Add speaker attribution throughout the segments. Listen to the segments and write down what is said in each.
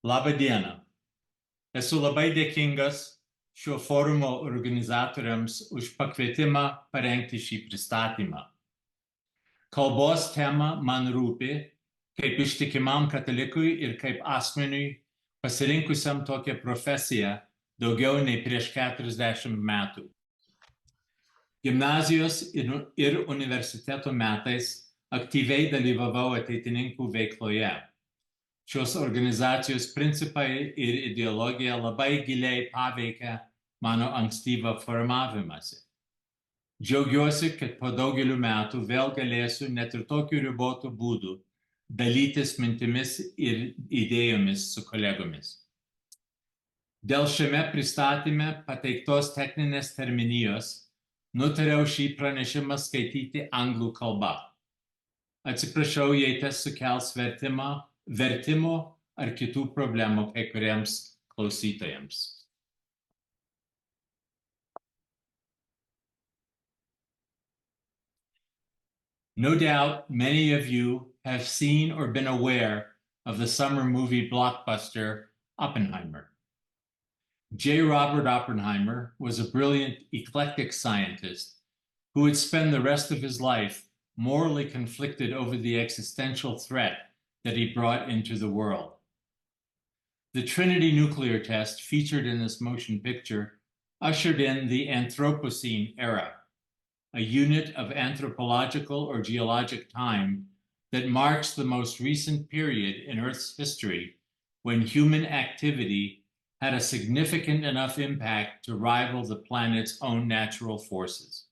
Speaker 1: Labą dieną. Esu labai dėkingas šio forumo organizatoriams už pakvietimą parengti šį pristatymą. Kalbos tema man rūpi kaip ištikimam katalikui ir kaip asmeniui pasirinkusiam tokią profesiją daugiau nei prieš 40 metų. Gimnazijos ir universiteto metais aktyviai dalyvavau ateitininkų veikloje. Šios organizacijos principai ir ideologija labai giliai paveikia mano ankstyvą formavimąsi. Džiaugiuosi, kad po daugelių metų vėl galėsiu net ir tokiu ribotu būdu dalytis mintimis ir idėjomis su kolegomis. Dėl šiame pristatyme pateiktos techninės terminijos nutariau šį pranešimą skaityti anglų kalba. Atsiprašau, jei tas sukels vertimo ar kitų problemų kai kuriems klausytojams. No doubt many of you have seen or been aware of the summer movie blockbuster Oppenheimer. J. Robert Oppenheimer was a brilliant, eclectic scientist who would spend the rest of his life morally conflicted over the existential threat that he brought into the world. The Trinity nuclear test featured in this motion picture ushered in the Anthropocene era, a unit of anthropological or geologic time that marks the most recent period in Earth's history when human activity had a significant enough impact to rival the planet's own natural forces.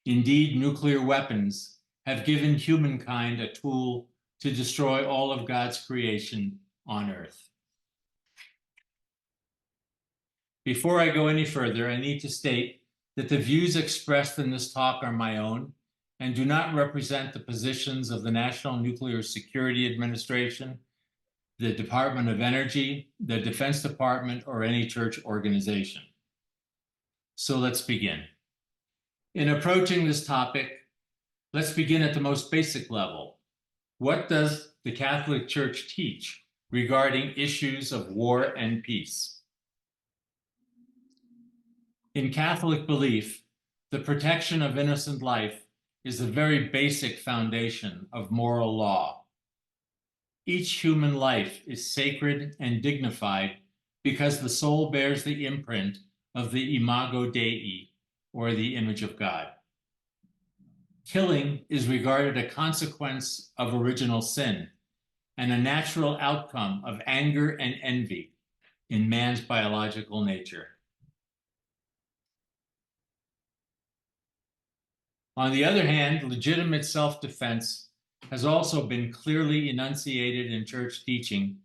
Speaker 1: Indeed, nuclear weapons have given humankind a tool to destroy all of God's creation on Earth. Before I go any further, I need to state that the views expressed in this talk are my own and do not represent the positions of the National Nuclear Security Administration, the Department of Energy, the Defense Department, or any church organization. So let's begin. In approaching this topic, let's begin at the most basic level. What does the Catholic Church teach regarding issues of war and peace? In Catholic belief, the protection of innocent life is the very basic foundation of moral law. Each human life is sacred and dignified because the soul bears the imprint of the imago Dei, or the image of God. Killing is regarded a consequence of original sin and a natural outcome of anger and envy in man's biological nature. On the other hand, legitimate self-defense has also been clearly enunciated in church teaching,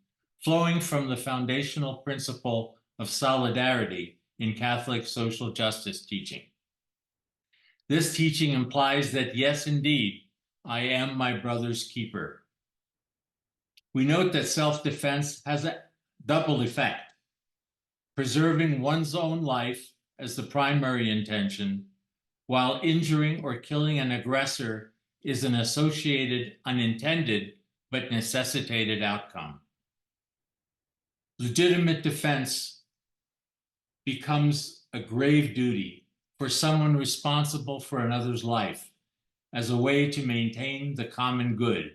Speaker 1: flowing from the foundational principle of solidarity in Catholic social justice teaching. This teaching implies that, yes, indeed, I am my brother's keeper. We note that self-defense has a double effect, preserving one's own life as the primary intention, while injuring or killing an aggressor is an associated, unintended, but necessitated outcome. Legitimate defense becomes a grave duty for someone responsible for another's life as a way to maintain the common good,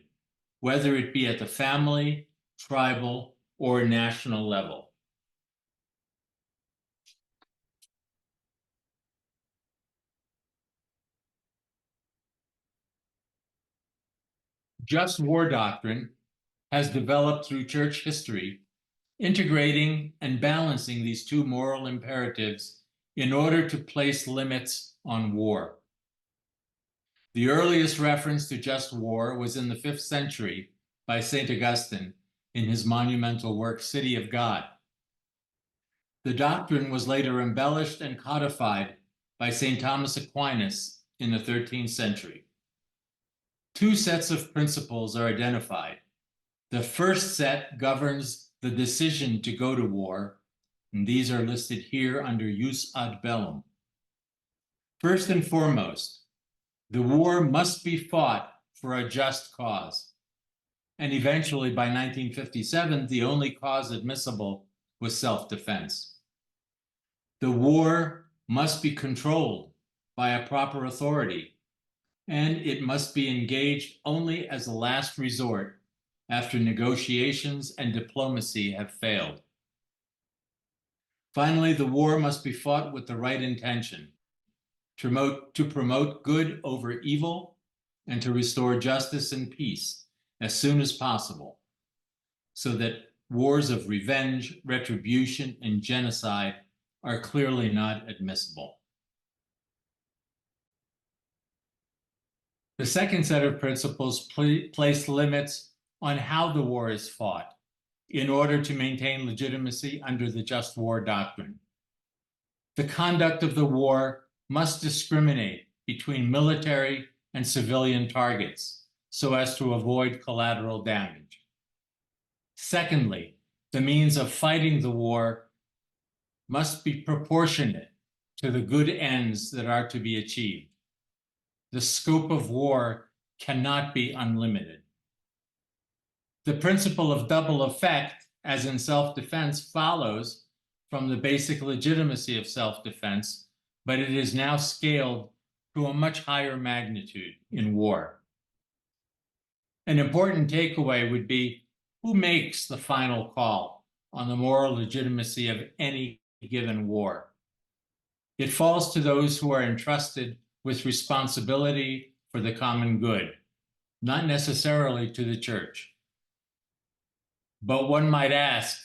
Speaker 1: whether it be at the family, tribal, or national level. Just war doctrine has developed through church history, integrating and balancing these two moral imperatives in order to place limits on war. The earliest reference to just war was in the 5th century by St. Augustine in his monumental work, City of God. The doctrine was later embellished and codified by St. Thomas Aquinas in the 13th century. Two sets of principles are identified. The first set governs the decision to go to war, and these are listed here under jus ad bellum. First and foremost, the war must be fought for a just cause, and eventually by 1957, the only cause admissible was self-defense. The war must be controlled by a proper authority, and it must be engaged only as a last resort after negotiations and diplomacy have failed. Finally, the war must be fought with the right intention, to promote good over evil and to restore justice and peace as soon as possible, so that wars of revenge, retribution, and genocide are clearly not admissible. The second set of principles place limits on how the war is fought in order to maintain legitimacy under the just war doctrine. The conduct of the war must discriminate between military and civilian targets so as to avoid collateral damage. Secondly, the means of fighting the war must be proportionate to the good ends that are to be achieved. The scope of war cannot be unlimited. The principle of double effect, as in self-defense, follows from the basic legitimacy of self-defense, but it is now scaled to a much higher magnitude in war. An important takeaway would be, who makes the final call on the moral legitimacy of any given war? It falls to those who are entrusted with responsibility for the common good, not necessarily to the church. But one might ask,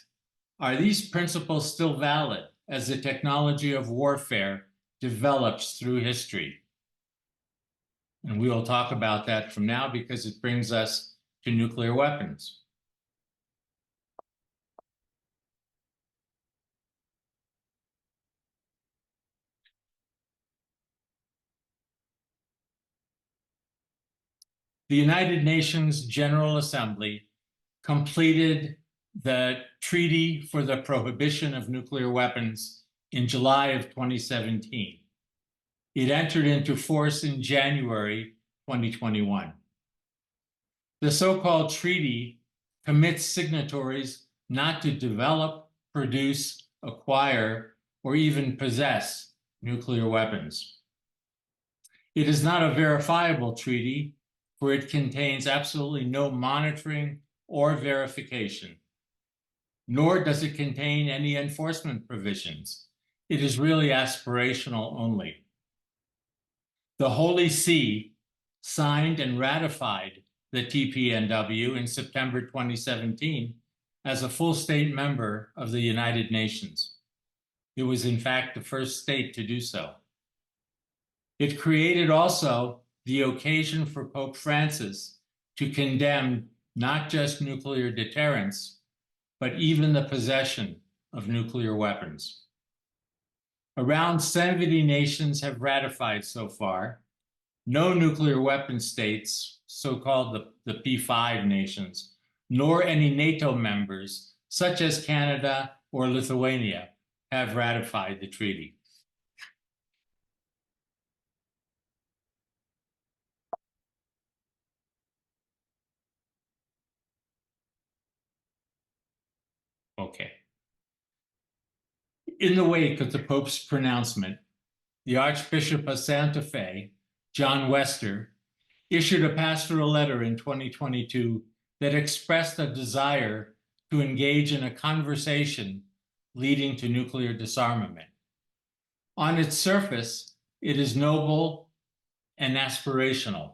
Speaker 1: are these principles still valid as the technology of warfare develops through history? And we will talk about that from now because it brings us to nuclear weapons. The United Nations General Assembly completed the Treaty for the Prohibition of Nuclear Weapons in July of 2017. It entered into force in January 2021. The so-called treaty commits signatories not to develop, produce, acquire, or even possess nuclear weapons. It is not a verifiable treaty, for it contains absolutely no monitoring or verification, nor does it contain any enforcement provisions. It is really aspirational only. The Holy See signed and ratified the TPNW in September 2017 as a full state member of the United Nations. It was in fact the first state to do so. It created also the occasion for Pope Francis to condemn not just nuclear deterrence, but even the possession of nuclear weapons. Around 70 nations have ratified so far. No nuclear weapon states, so-called the P5 nations, nor any NATO members, such as Canada or Lithuania, have ratified the treaty. Okay. In the wake of the Pope's pronouncement, the Archbishop of Santa Fe, John Wester, issued a pastoral letter in 2022 that expressed a desire to engage in a conversation leading to nuclear disarmament. On its surface, it is noble and aspirational,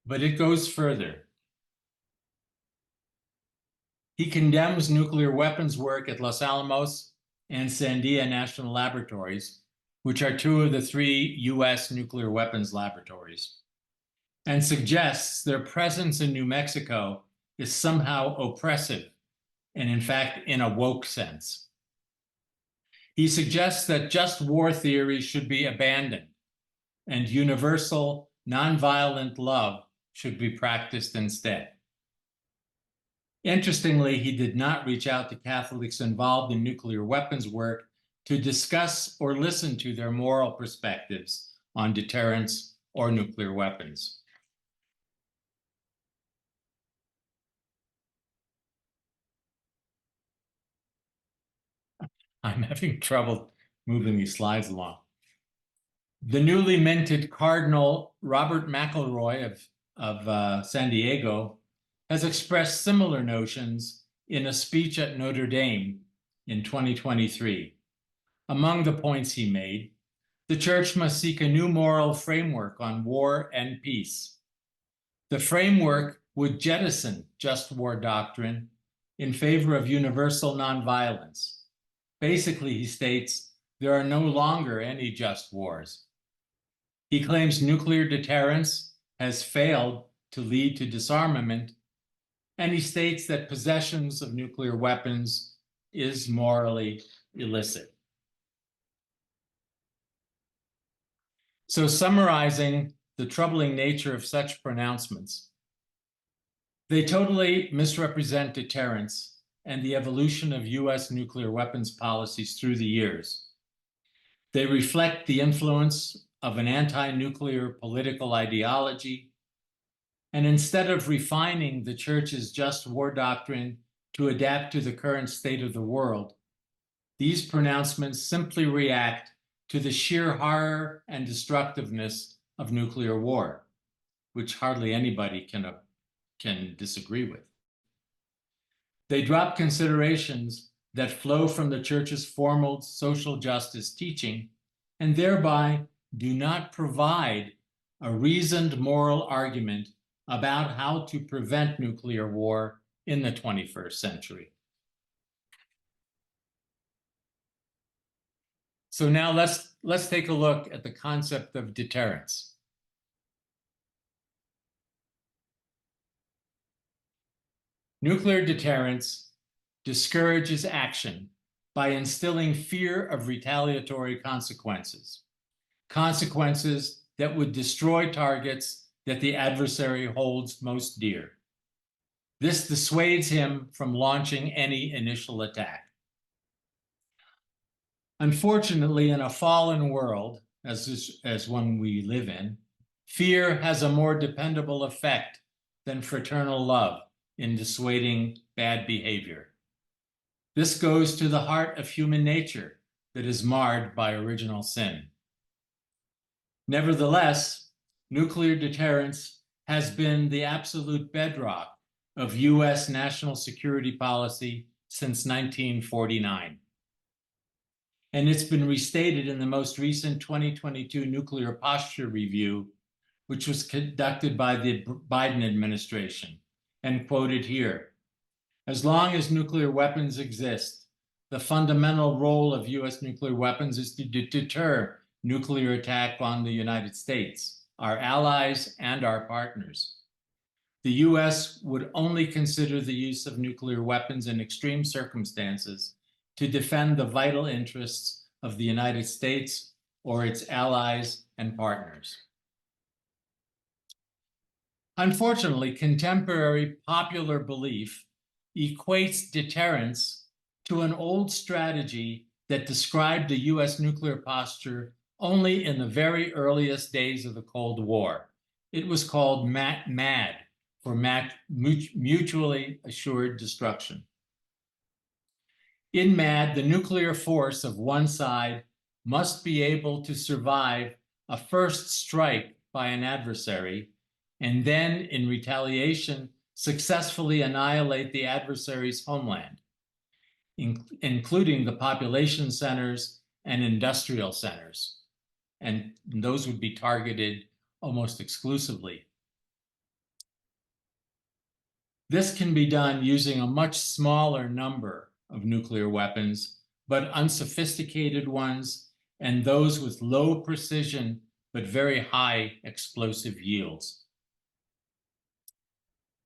Speaker 1: but it goes further. He condemns nuclear weapons work at Los Alamos and Sandia National Laboratories, which are two of the 3 US nuclear weapons laboratories, and suggests their presence in New Mexico is somehow oppressive, and in fact, in a woke sense. He suggests that just war theory should be abandoned, and universal, nonviolent love should be practiced instead. Interestingly, he did not reach out to Catholics involved in nuclear weapons work to discuss or listen to their moral perspectives on deterrence or nuclear weapons. I'm having trouble moving these slides along. The newly minted Cardinal Robert McElroy of San Diego has expressed similar notions in a speech at Notre Dame in 2023. Among the points he made, the Church must seek a new moral framework on war and peace. The framework would jettison just war doctrine in favor of universal nonviolence. Basically, he states, there are no longer any just wars. He claims nuclear deterrence has failed to lead to disarmament, and he states that possessions of nuclear weapons is morally illicit. So, summarizing the troubling nature of such pronouncements, they totally misrepresent deterrence and the evolution of U.S. nuclear weapons policies through the years. They reflect the influence of an anti-nuclear political ideology, and instead of refining the Church's just war doctrine to adapt to the current state of the world, these pronouncements simply react to the sheer horror and destructiveness of nuclear war, which hardly anybody can disagree with. They drop considerations that flow from the Church's formal social justice teaching and thereby do not provide a reasoned moral argument about how to prevent nuclear war in the 21st century. So now let's take a look at the concept of deterrence. Nuclear deterrence discourages action by instilling fear of retaliatory consequences, consequences that would destroy targets that the adversary holds most dear. This dissuades him from launching any initial attack. Unfortunately, in a fallen world, as one we live in, fear has a more dependable effect than fraternal love in dissuading bad behavior. This goes to the heart of human nature that is marred by original sin. Nevertheless, nuclear deterrence has been the absolute bedrock of U.S. national security policy since 1949. And it's been restated in the most recent 2022 Nuclear Posture Review, which was conducted by the Biden administration, and quoted here. As long as nuclear weapons exist, the fundamental role of U.S. nuclear weapons is to deter nuclear attack on the United States, our allies, and our partners. The U.S. would only consider the use of nuclear weapons in extreme circumstances to defend the vital interests of the United States or its allies and partners. Unfortunately, contemporary popular belief equates deterrence to an old strategy that described the U.S. nuclear posture only in the very earliest days of the Cold War. It was called MAD, for mutually assured destruction. In MAD, the nuclear force of one side must be able to survive a first strike by an adversary, and then, in retaliation, successfully annihilate the adversary's homeland, including the population centers and industrial centers. And those would be targeted almost exclusively. This can be done using a much smaller number of nuclear weapons, but unsophisticated ones, and those with low precision but very high explosive yields.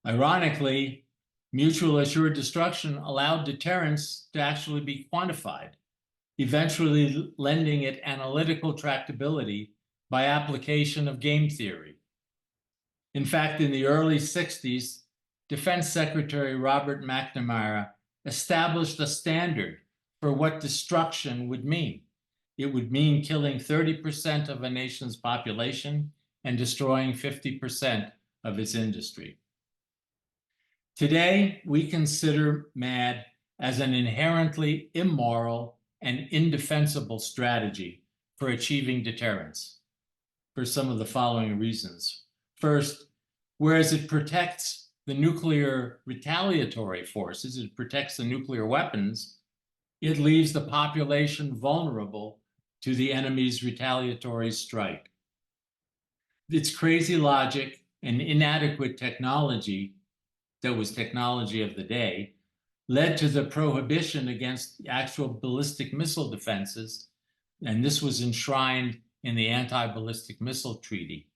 Speaker 1: Ironically, mutual assured destruction allowed deterrence to actually be quantified, eventually lending it analytical tractability by application of game theory. In fact, in the early 60s, Defense Secretary Robert McNamara established a standard for what destruction would mean. It would mean killing 30% of a nation's population and destroying 50% of its industry. Today, we consider MAD as an inherently immoral and indefensible strategy for achieving deterrence for some of the following reasons. First, whereas it protects the nuclear retaliatory forces, it protects the nuclear weapons, it leaves the population vulnerable to the enemy's retaliatory strike. Its crazy logic and inadequate technology, that was technology of the day, led to the prohibition against actual ballistic missile defenses, and this was enshrined in the Anti-Ballistic Missile Treaty.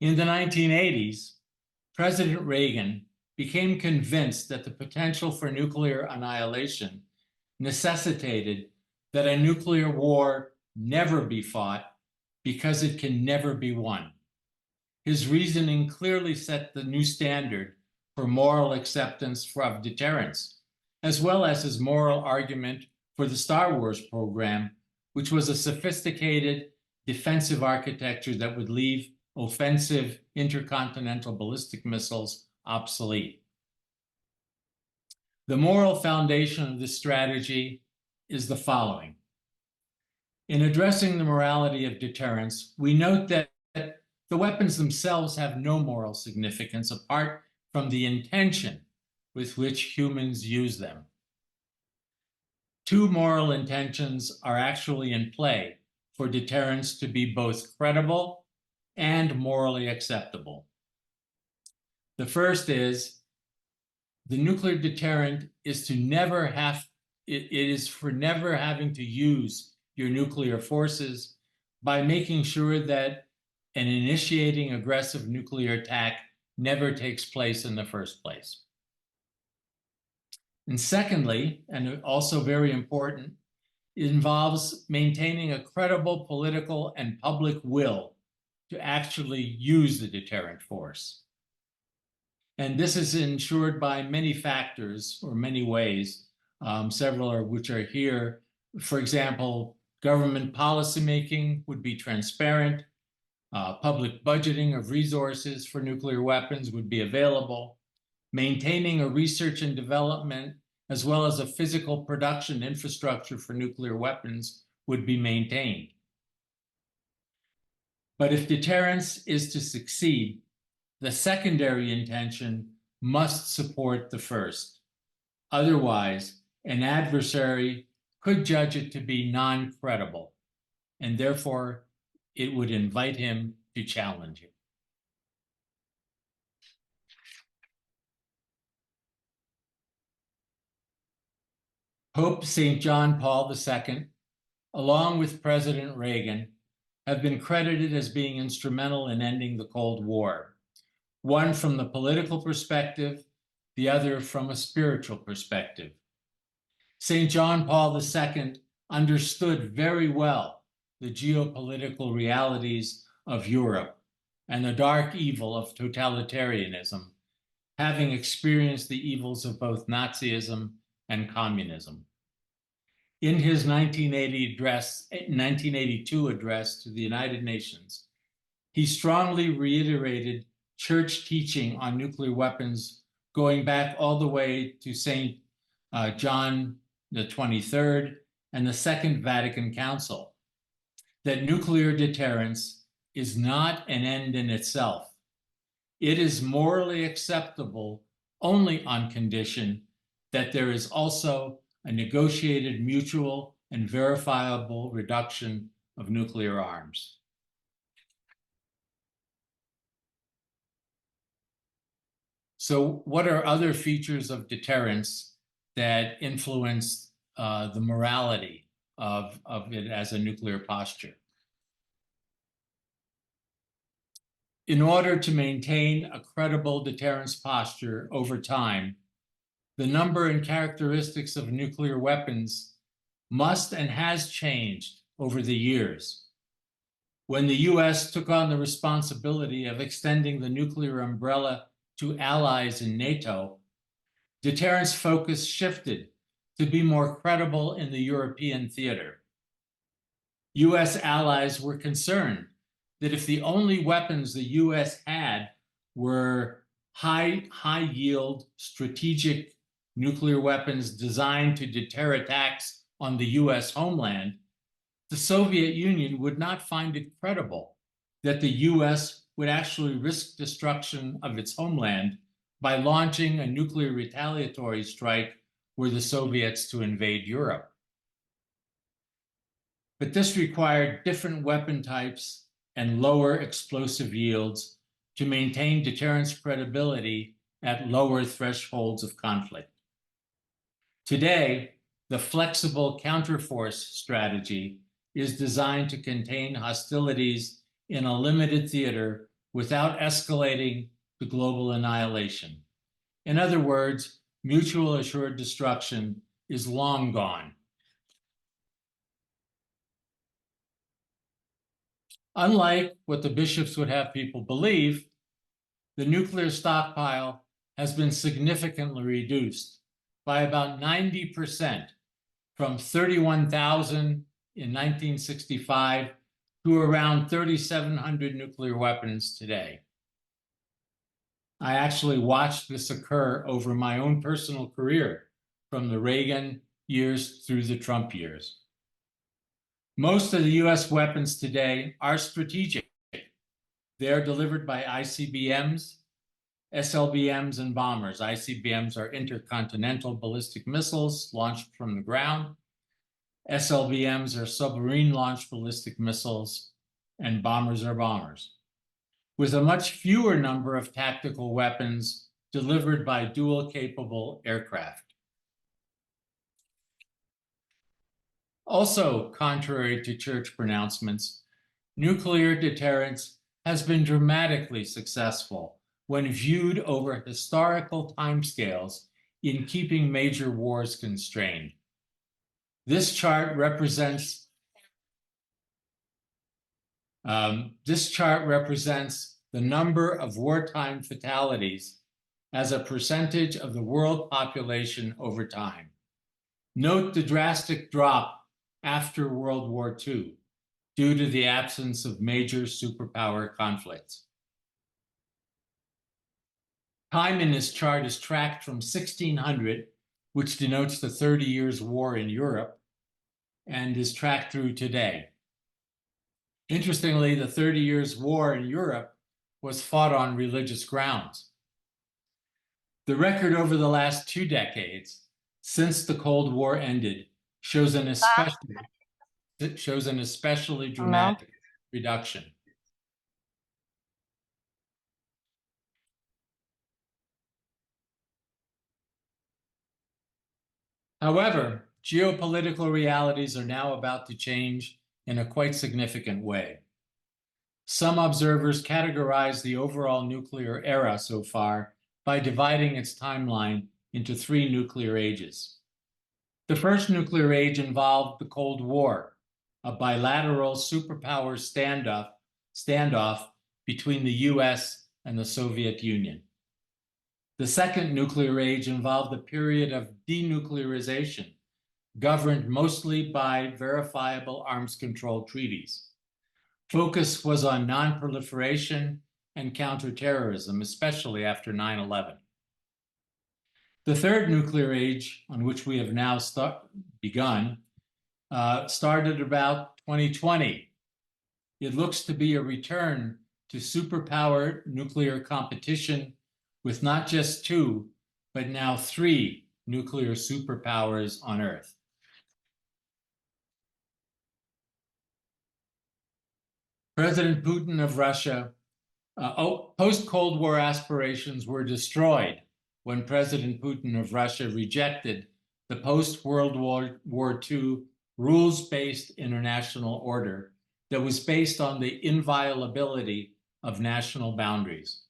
Speaker 1: In the 1980s, President Reagan became convinced that the potential for nuclear annihilation necessitated that a nuclear war never be fought because it can never be won. His reasoning clearly set the new standard for moral acceptance of deterrence, as well as his moral argument for the Star Wars program, which was a sophisticated defensive architecture that would leave offensive intercontinental ballistic missiles obsolete. The moral foundation of this strategy is the following. In addressing the morality of deterrence, we note that the weapons themselves have no moral significance apart from the intention with which humans use them. Two moral intentions are actually in play for deterrence to be both credible and morally acceptable. The first is the nuclear deterrent is to never have, it is for never having to use your nuclear forces by making sure that an initiating aggressive nuclear attack never takes place in the first place. And secondly, and also very important, it involves maintaining a credible political and public will to actually use the deterrent force. And this is ensured by many factors or many ways, several of which are here. For example, government policymaking would be transparent. Public budgeting of resources for nuclear weapons would be available. Maintaining a research and development as well as a physical production infrastructure for nuclear weapons would be maintained. But if deterrence is to succeed, the secondary intention must support the first. Otherwise, an adversary could judge it to be non-credible, and therefore it would invite him to challenge it. Pope St. John Paul II, along with President Reagan, have been credited as being instrumental in ending the Cold War, one from the political perspective, the other from a spiritual perspective. St. John Paul II understood very well the geopolitical realities of Europe and the dark evil of totalitarianism, having experienced the evils of both Nazism and communism. In his 1982 address to the United Nations, he strongly reiterated church teaching on nuclear weapons going back all the way to St. John the 23rd and the Second Vatican Council, that nuclear deterrence is not an end in itself. It is morally acceptable only on condition that there is also a negotiated, mutual, and verifiable reduction of nuclear arms. So what are other features of deterrence that influence the morality of it as a nuclear posture? In order to maintain a credible deterrence posture over time, the number and characteristics of nuclear weapons must and has changed over the years. When the US took on the responsibility of extending the nuclear umbrella to allies in NATO, deterrence focus shifted to be more credible in the European theater. US allies were concerned that if the only weapons the US had were high yield strategic nuclear weapons designed to deter attacks on the US homeland, the Soviet Union would not find it credible that the US would actually risk destruction of its homeland by launching a nuclear retaliatory strike were the Soviets to invade Europe. But this required different weapon types and lower explosive yields to maintain deterrence credibility at lower thresholds of conflict. Today, the flexible counterforce strategy is designed to contain hostilities in a limited theater without escalating to global annihilation. In other words, mutual assured destruction is long gone. Unlike what the bishops would have people believe, the nuclear stockpile has been significantly reduced by about 90%, from 31,000 in 1965 to around 3,700 nuclear weapons today. I actually watched this occur over my own personal career, from the Reagan years through the Trump years. Most of the US weapons today are strategic. They are delivered by ICBMs, SLBMs, and bombers. ICBMs are intercontinental ballistic missiles launched from the ground. SLBMs are submarine-launched ballistic missiles, and bombers are bombers, with a much fewer number of tactical weapons delivered by dual-capable aircraft. Also, contrary to church pronouncements, nuclear deterrence has been dramatically successful when viewed over historical timescales in keeping major wars constrained. This chart represents the number of wartime fatalities as a percentage of the world population over time. Note the drastic drop after World War II due to the absence of major superpower conflicts. Time in this chart is tracked from 1600, which denotes the 30 Years' War in Europe, and is tracked through today. Interestingly, the 30 Years' War in Europe was fought on religious grounds. The record over the last 2 decades, since the Cold War ended, shows an especially dramatic reduction. However, geopolitical realities are now about to change in a quite significant way. Some observers categorize the overall nuclear era so far by dividing its timeline into 3 nuclear ages. The first nuclear age involved the Cold War, a bilateral superpower standoff between the US and the Soviet Union. The second nuclear age involved a period of denuclearization, governed mostly by verifiable arms control treaties. Focus was on non-proliferation and counterterrorism, especially after 9/11. The third nuclear age, on which we have now begun, started about 2020. It looks to be a return to superpower nuclear competition with not just 2, but now 3 nuclear superpowers on Earth. President Putin of Russia, post-Cold War aspirations were destroyed when President Putin of Russia rejected the post-World War II rules-based international order that was based on the inviolability of national boundaries.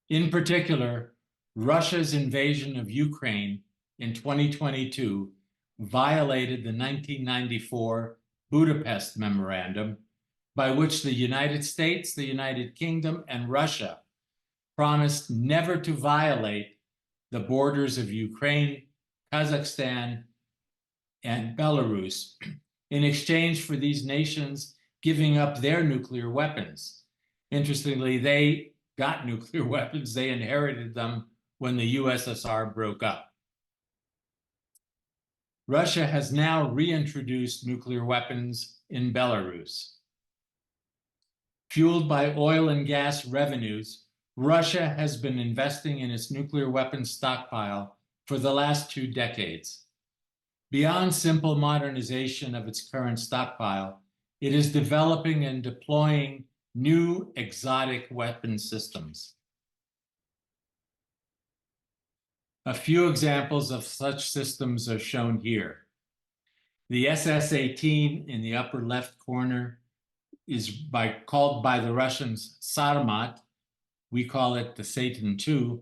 Speaker 1: In particular, Russia's invasion of Ukraine in 2022 violated the 1994 Budapest Memorandum, by which the United States, the United Kingdom, and Russia promised never to violate the borders of Ukraine, Kazakhstan, and Belarus in exchange for these nations giving up their nuclear weapons. Interestingly, they got nuclear weapons. They inherited them when the USSR broke up. Russia has now reintroduced nuclear weapons in Belarus. Fueled by oil and gas revenues, Russia has been investing in its nuclear weapons stockpile for the last 2 decades. Beyond simple modernization of its current stockpile, it is developing and deploying new exotic weapon systems. A few examples of such systems are shown here. The SS-18 in the upper left corner is called by the Russians Sarmat, we call it the Satan II,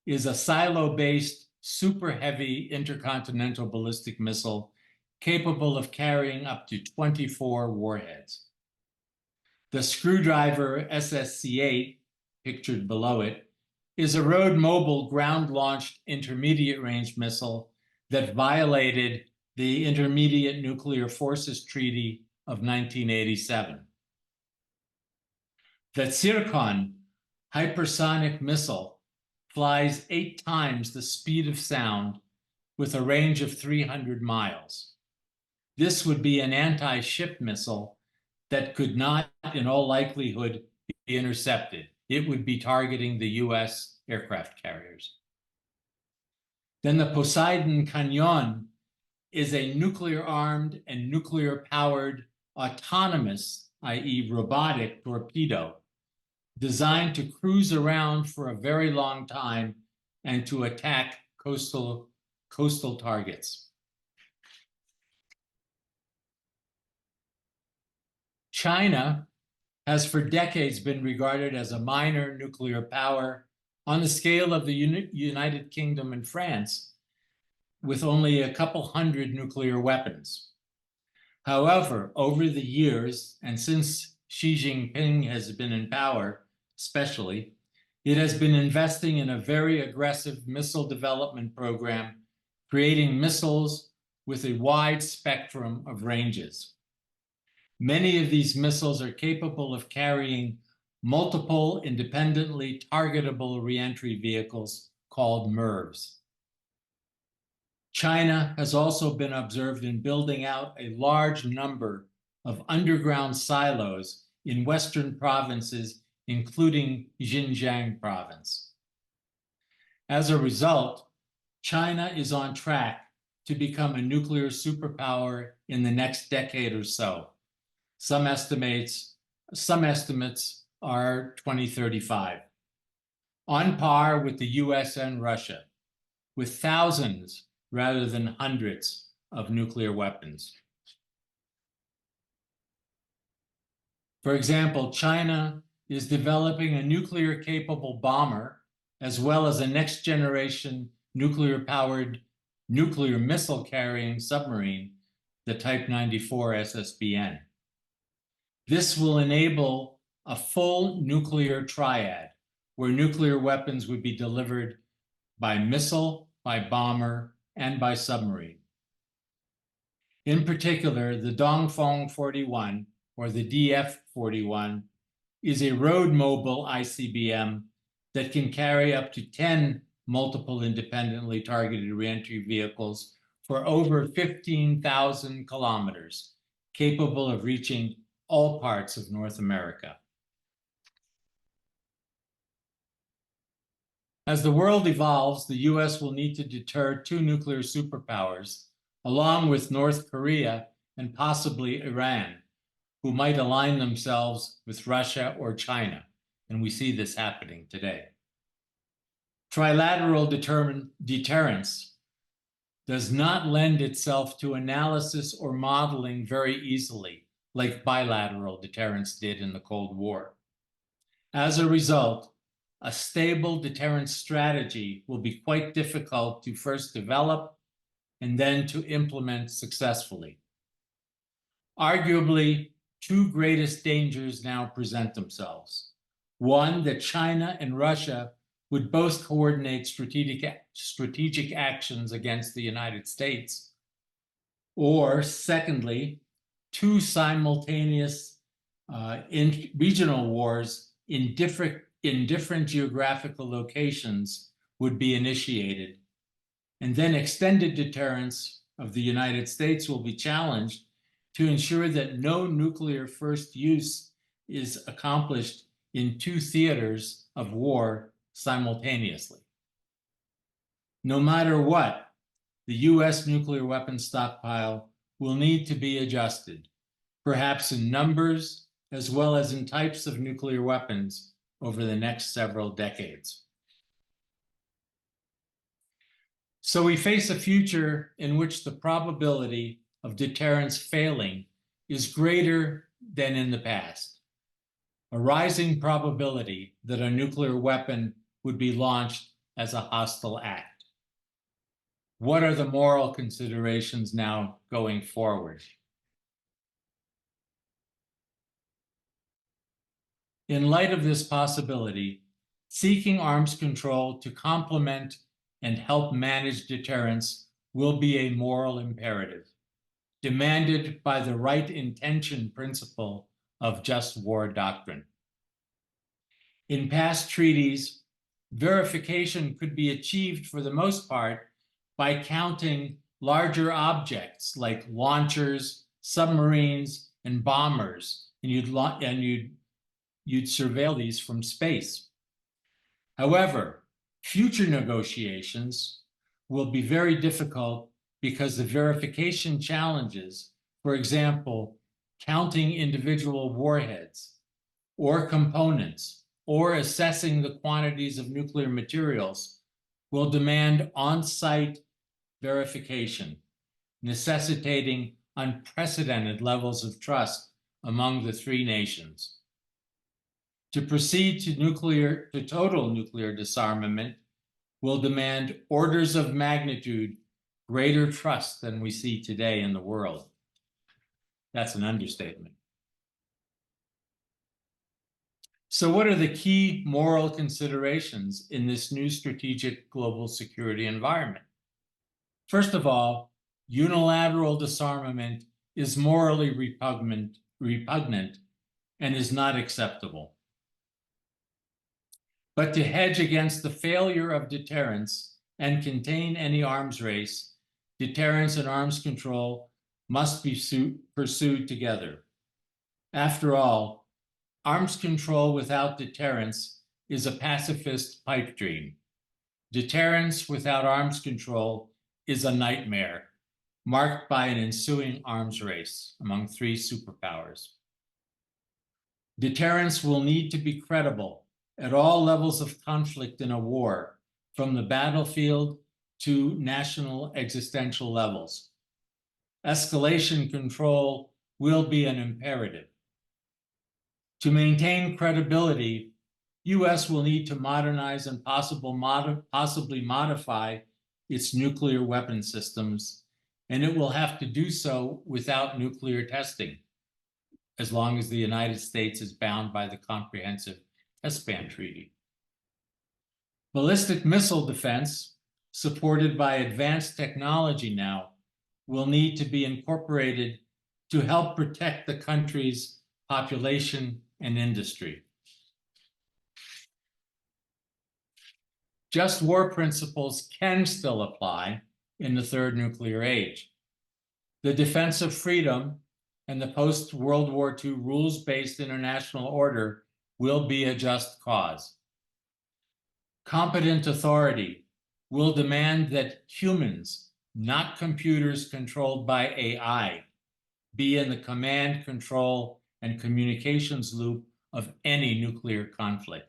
Speaker 1: is a silo-based super heavy intercontinental ballistic missile capable of carrying up to 24 warheads. The Screwdriver SSC-8, pictured below it, is a road-mobile ground-launched intermediate-range missile that violated the Intermediate Nuclear Forces Treaty of 1987. The Zircon hypersonic missile flies 8 times the speed of sound with a range of 300 miles. This would be an anti-ship missile that could not, in all likelihood, be intercepted. It would be targeting the US aircraft carriers. Then the Poseidon Canyon is a nuclear-armed and nuclear-powered autonomous, i.e. robotic, torpedo designed to cruise around for a very long time and to attack coastal targets. China has for decades been regarded as a minor nuclear power on the scale of the United Kingdom and France, with only a couple hundred nuclear weapons. However, over the years, and since Xi Jinping has been in power, especially, it has been investing in a very aggressive missile development program, creating missiles with a wide spectrum of ranges. Many of these missiles are capable of carrying multiple independently targetable reentry vehicles called MIRVs. China has also been observed in building out a large number of underground silos in Western provinces, including Xinjiang province. As a result, China is on track to become a nuclear superpower in the next decade or so. Some estimates are 2035, on par with the US and Russia, with thousands rather than hundreds of nuclear weapons. For example, China is developing a nuclear-capable bomber as well as a next-generation nuclear-powered nuclear missile-carrying submarine, the Type 94 SSBN. This will enable a full nuclear triad where nuclear weapons would be delivered by missile, by bomber, and by submarine. In particular, the Dongfeng 41, or the DF-41, is a road-mobile ICBM that can carry up to 10 multiple independently targeted reentry vehicles for over 15,000 kilometers, capable of reaching all parts of North America. As the world evolves, the US will need to deter 2 nuclear superpowers, along with North Korea and possibly Iran, who might align themselves with Russia or China, and we see this happening today. Trilateral deterrence does not lend itself to analysis or modeling very easily, like bilateral deterrence did in the Cold War. As a result, a stable deterrence strategy will be quite difficult to first develop and then to implement successfully. Arguably, 2 greatest dangers now present themselves. One, that China and Russia would both coordinate strategic actions against the United States. Or secondly, 2 simultaneous regional wars in in different geographical locations would be initiated. And then extended deterrence of the United States will be challenged to ensure that no nuclear first use is accomplished in two theaters of war simultaneously. No matter what, the US nuclear weapons stockpile will need to be adjusted, perhaps in numbers as well as in types of nuclear weapons over the next several decades. So we face a future in which the probability of deterrence failing is greater than in the past. A rising probability that a nuclear weapon would be launched as a hostile act. What are the moral considerations now going forward? In light of this possibility, seeking arms control to complement and help manage deterrence will be a moral imperative, demanded by the right intention principle of just war doctrine. In past treaties, verification could be achieved for the most part by counting larger objects like launchers, submarines, and bombers, and you'd surveil these from space. However, future negotiations will be very difficult because the verification challenges, for example, counting individual warheads or components or assessing the quantities of nuclear materials, will demand on-site verification, necessitating unprecedented levels of trust among the three nations. To proceed to total nuclear disarmament will demand orders of magnitude greater trust than we see today in the world. That's an understatement. So what are the key moral considerations in this new strategic global security environment? First of all, unilateral disarmament is morally repugnant and is not acceptable. But to hedge against the failure of deterrence and contain any arms race, deterrence and arms control must be pursued together. After all, arms control without deterrence is a pacifist pipe dream. Deterrence without arms control is a nightmare, marked by an ensuing arms race among three superpowers. Deterrence will need to be credible at all levels of conflict in a war, from the battlefield to national existential levels. Escalation control will be an imperative. To maintain credibility, US will need to modernize and possibly modify its nuclear weapon systems, and it will have to do so without nuclear testing, as long as the United States is bound by the Comprehensive Test Ban Treaty. Ballistic missile defense, supported by advanced technology now, will need to be incorporated to help protect the country's population and industry. Just war principles can still apply in the third nuclear age. The defense of freedom and the post-World War II rules-based international order will be a just cause. Competent authority will demand that humans, not computers controlled by AI, be in the command, control, and communications loop of any nuclear conflict.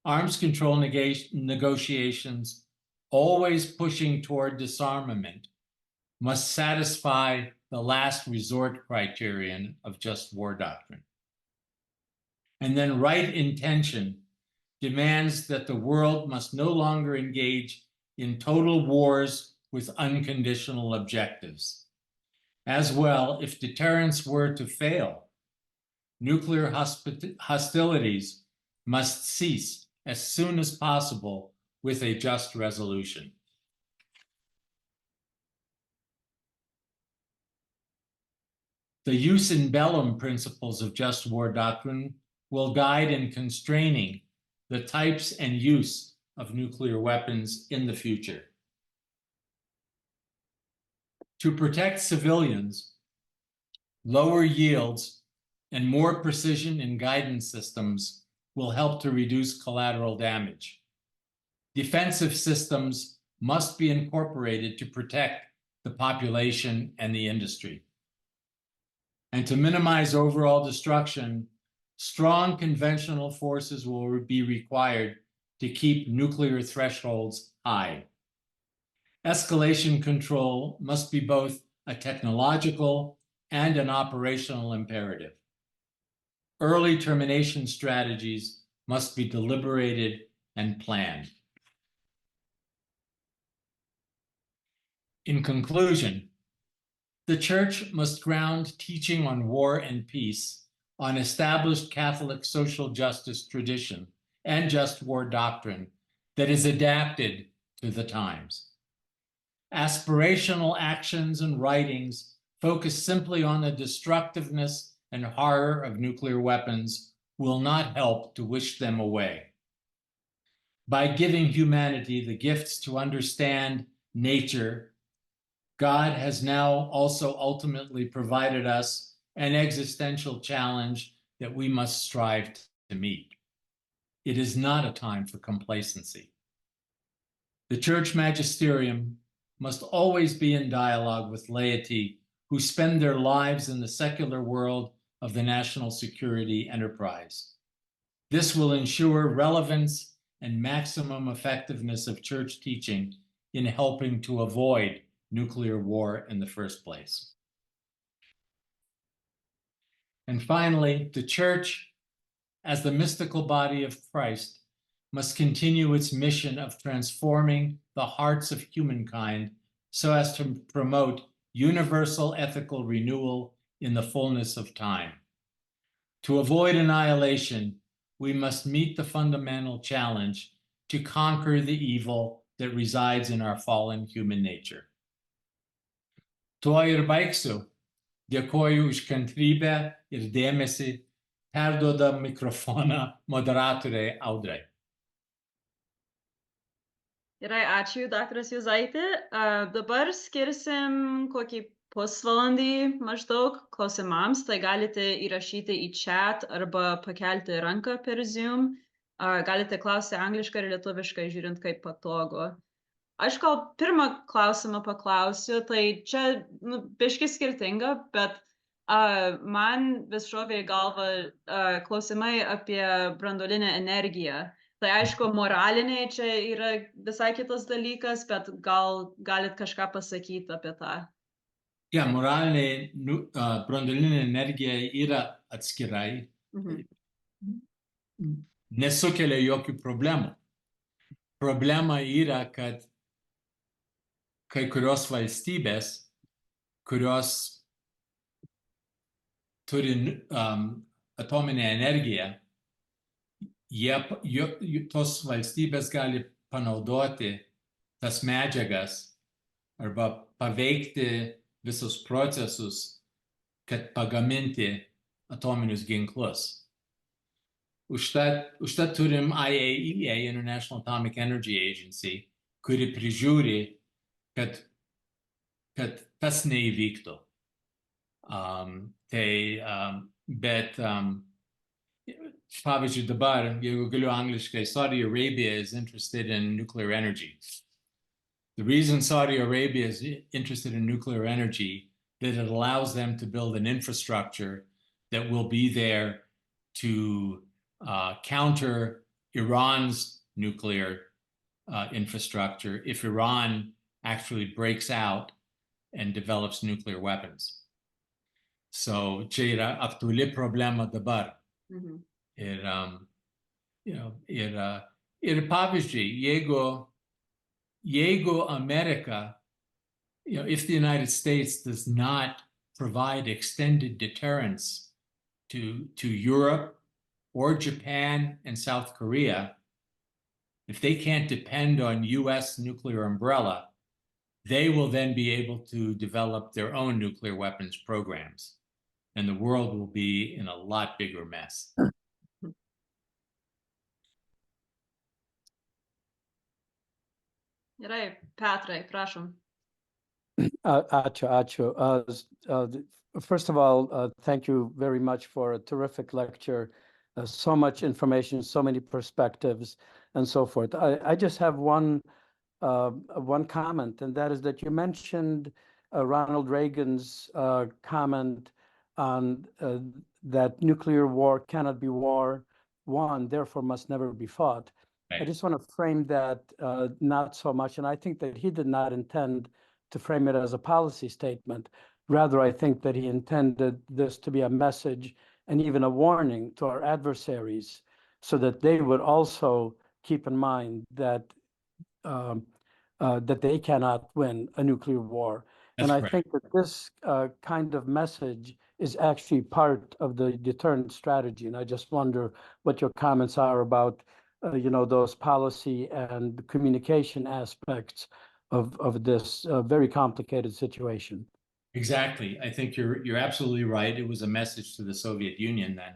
Speaker 1: Arms control negotiations, always pushing toward disarmament, must satisfy the last resort criterion of just war doctrine. And then right intention demands that the world must no longer engage in total wars with unconditional objectives. As well, if deterrence were to fail, nuclear hostilities must cease as soon as possible with a just resolution. The jus in bellum principles of just war doctrine will guide in constraining the types and use of nuclear weapons in the future. To protect civilians, lower yields and more precision in guidance systems will help to reduce collateral damage. Defensive systems must be incorporated to protect the population and the industry. And to minimize overall destruction, strong conventional forces will be required to keep nuclear thresholds high. Escalation control must be both a technological and an operational imperative. Early termination strategies must be deliberated and planned. In conclusion, the Church must ground teaching on war and peace on established Catholic social justice tradition and just war doctrine that is adapted to the times. Aspirational actions and writings focused simply on the destructiveness and horror of nuclear weapons will not help to wish them away. By giving humanity the gifts to understand nature, God has now also ultimately provided us an existential challenge that we must strive to meet. It is not a time for complacency. The Church magisterium must always be in dialogue with laity who spend their lives in the secular world of the national security enterprise. This will ensure relevance and maximum effectiveness of Church teaching in helping to avoid nuclear war in the first place. And finally, the Church, as the mystical body of Christ, must continue its mission of transforming the hearts of humankind so as to promote universal ethical renewal in the fullness of time. To avoid annihilation, we must meet the fundamental challenge to conquer the evil that resides in our fallen human nature. Tuo ir baigsiu. Dėkoju už kantrybę ir dėmesį. Perduoda mikrofoną moderatorei Audrai.
Speaker 2: Gerai, ačiū, daktaras Juzaitį. Dabar skirsim kokį pusvalandį maždaug klausimams, tai galite įrašyti į chat arba pakelti ranką per Zoom. Galite klausti angliškai ir lietuviškai, žiūrint kaip patogu. Aš gal pirmą klausimą paklausiu, tai čia biški skirtinga, bet man vis šovė į galvą klausimai apie branduolinę energiją. Tai aišku, moraliniai čia yra visai kitas dalykas, bet gal galit kažką pasakyti apie tą.
Speaker 1: Ja, moralinė branduolinė energija yra atskirai. Nesukelia jokių problemų. Problema yra, kad kai kurios valstybės, kurios turi atominę energiją, tos valstybės gali panaudoti tas medžiagas arba paveikti visus procesus, kad pagaminti atominius ginklus. Užtat turim IAEA, International Atomic Energy Agency, kuri prižiūri, kad tas neįvyktų. Bet pavyzdžiui dabar, jeigu galiu angliškai, Saudi Arabia is interested in nuclear energy. The reason Saudi Arabia is interested in nuclear energy, that it allows them to build an infrastructure that will be there to counter Iran's nuclear infrastructure if Iran actually breaks out and develops nuclear weapons. So čia yra aktuali problema dabar. Ir pavyzdžiui, jeigu America, if the United States does not provide extended deterrence to Europe or Japan and South Korea, if they can't depend on US nuclear umbrella, they will then be able to develop their own nuclear weapons programs. And the world will be in a lot bigger mess.
Speaker 2: Gerai, Petrai, prašom.
Speaker 3: Ačiū. First of all, thank you very much for a terrific lecture. So much information, so many perspectives, and so forth. I just have one comment, and that is that you mentioned Ronald Reagan's comment on that nuclear war cannot be won, therefore must never be fought.
Speaker 1: Right.
Speaker 3: I just want to frame that not so much, and I think that he did not intend to frame it as a policy statement. Rather, I think that he intended this to be a message and even a warning to our adversaries so that they would also keep in mind that that they cannot win a nuclear war.
Speaker 1: That's
Speaker 3: and I
Speaker 1: correct.
Speaker 3: think that this kind of message is actually part of the deterrent strategy. And I just wonder what your comments are about, those policy and communication aspects of this very complicated situation.
Speaker 1: Exactly. I think you're absolutely right. It was a message to the Soviet Union then.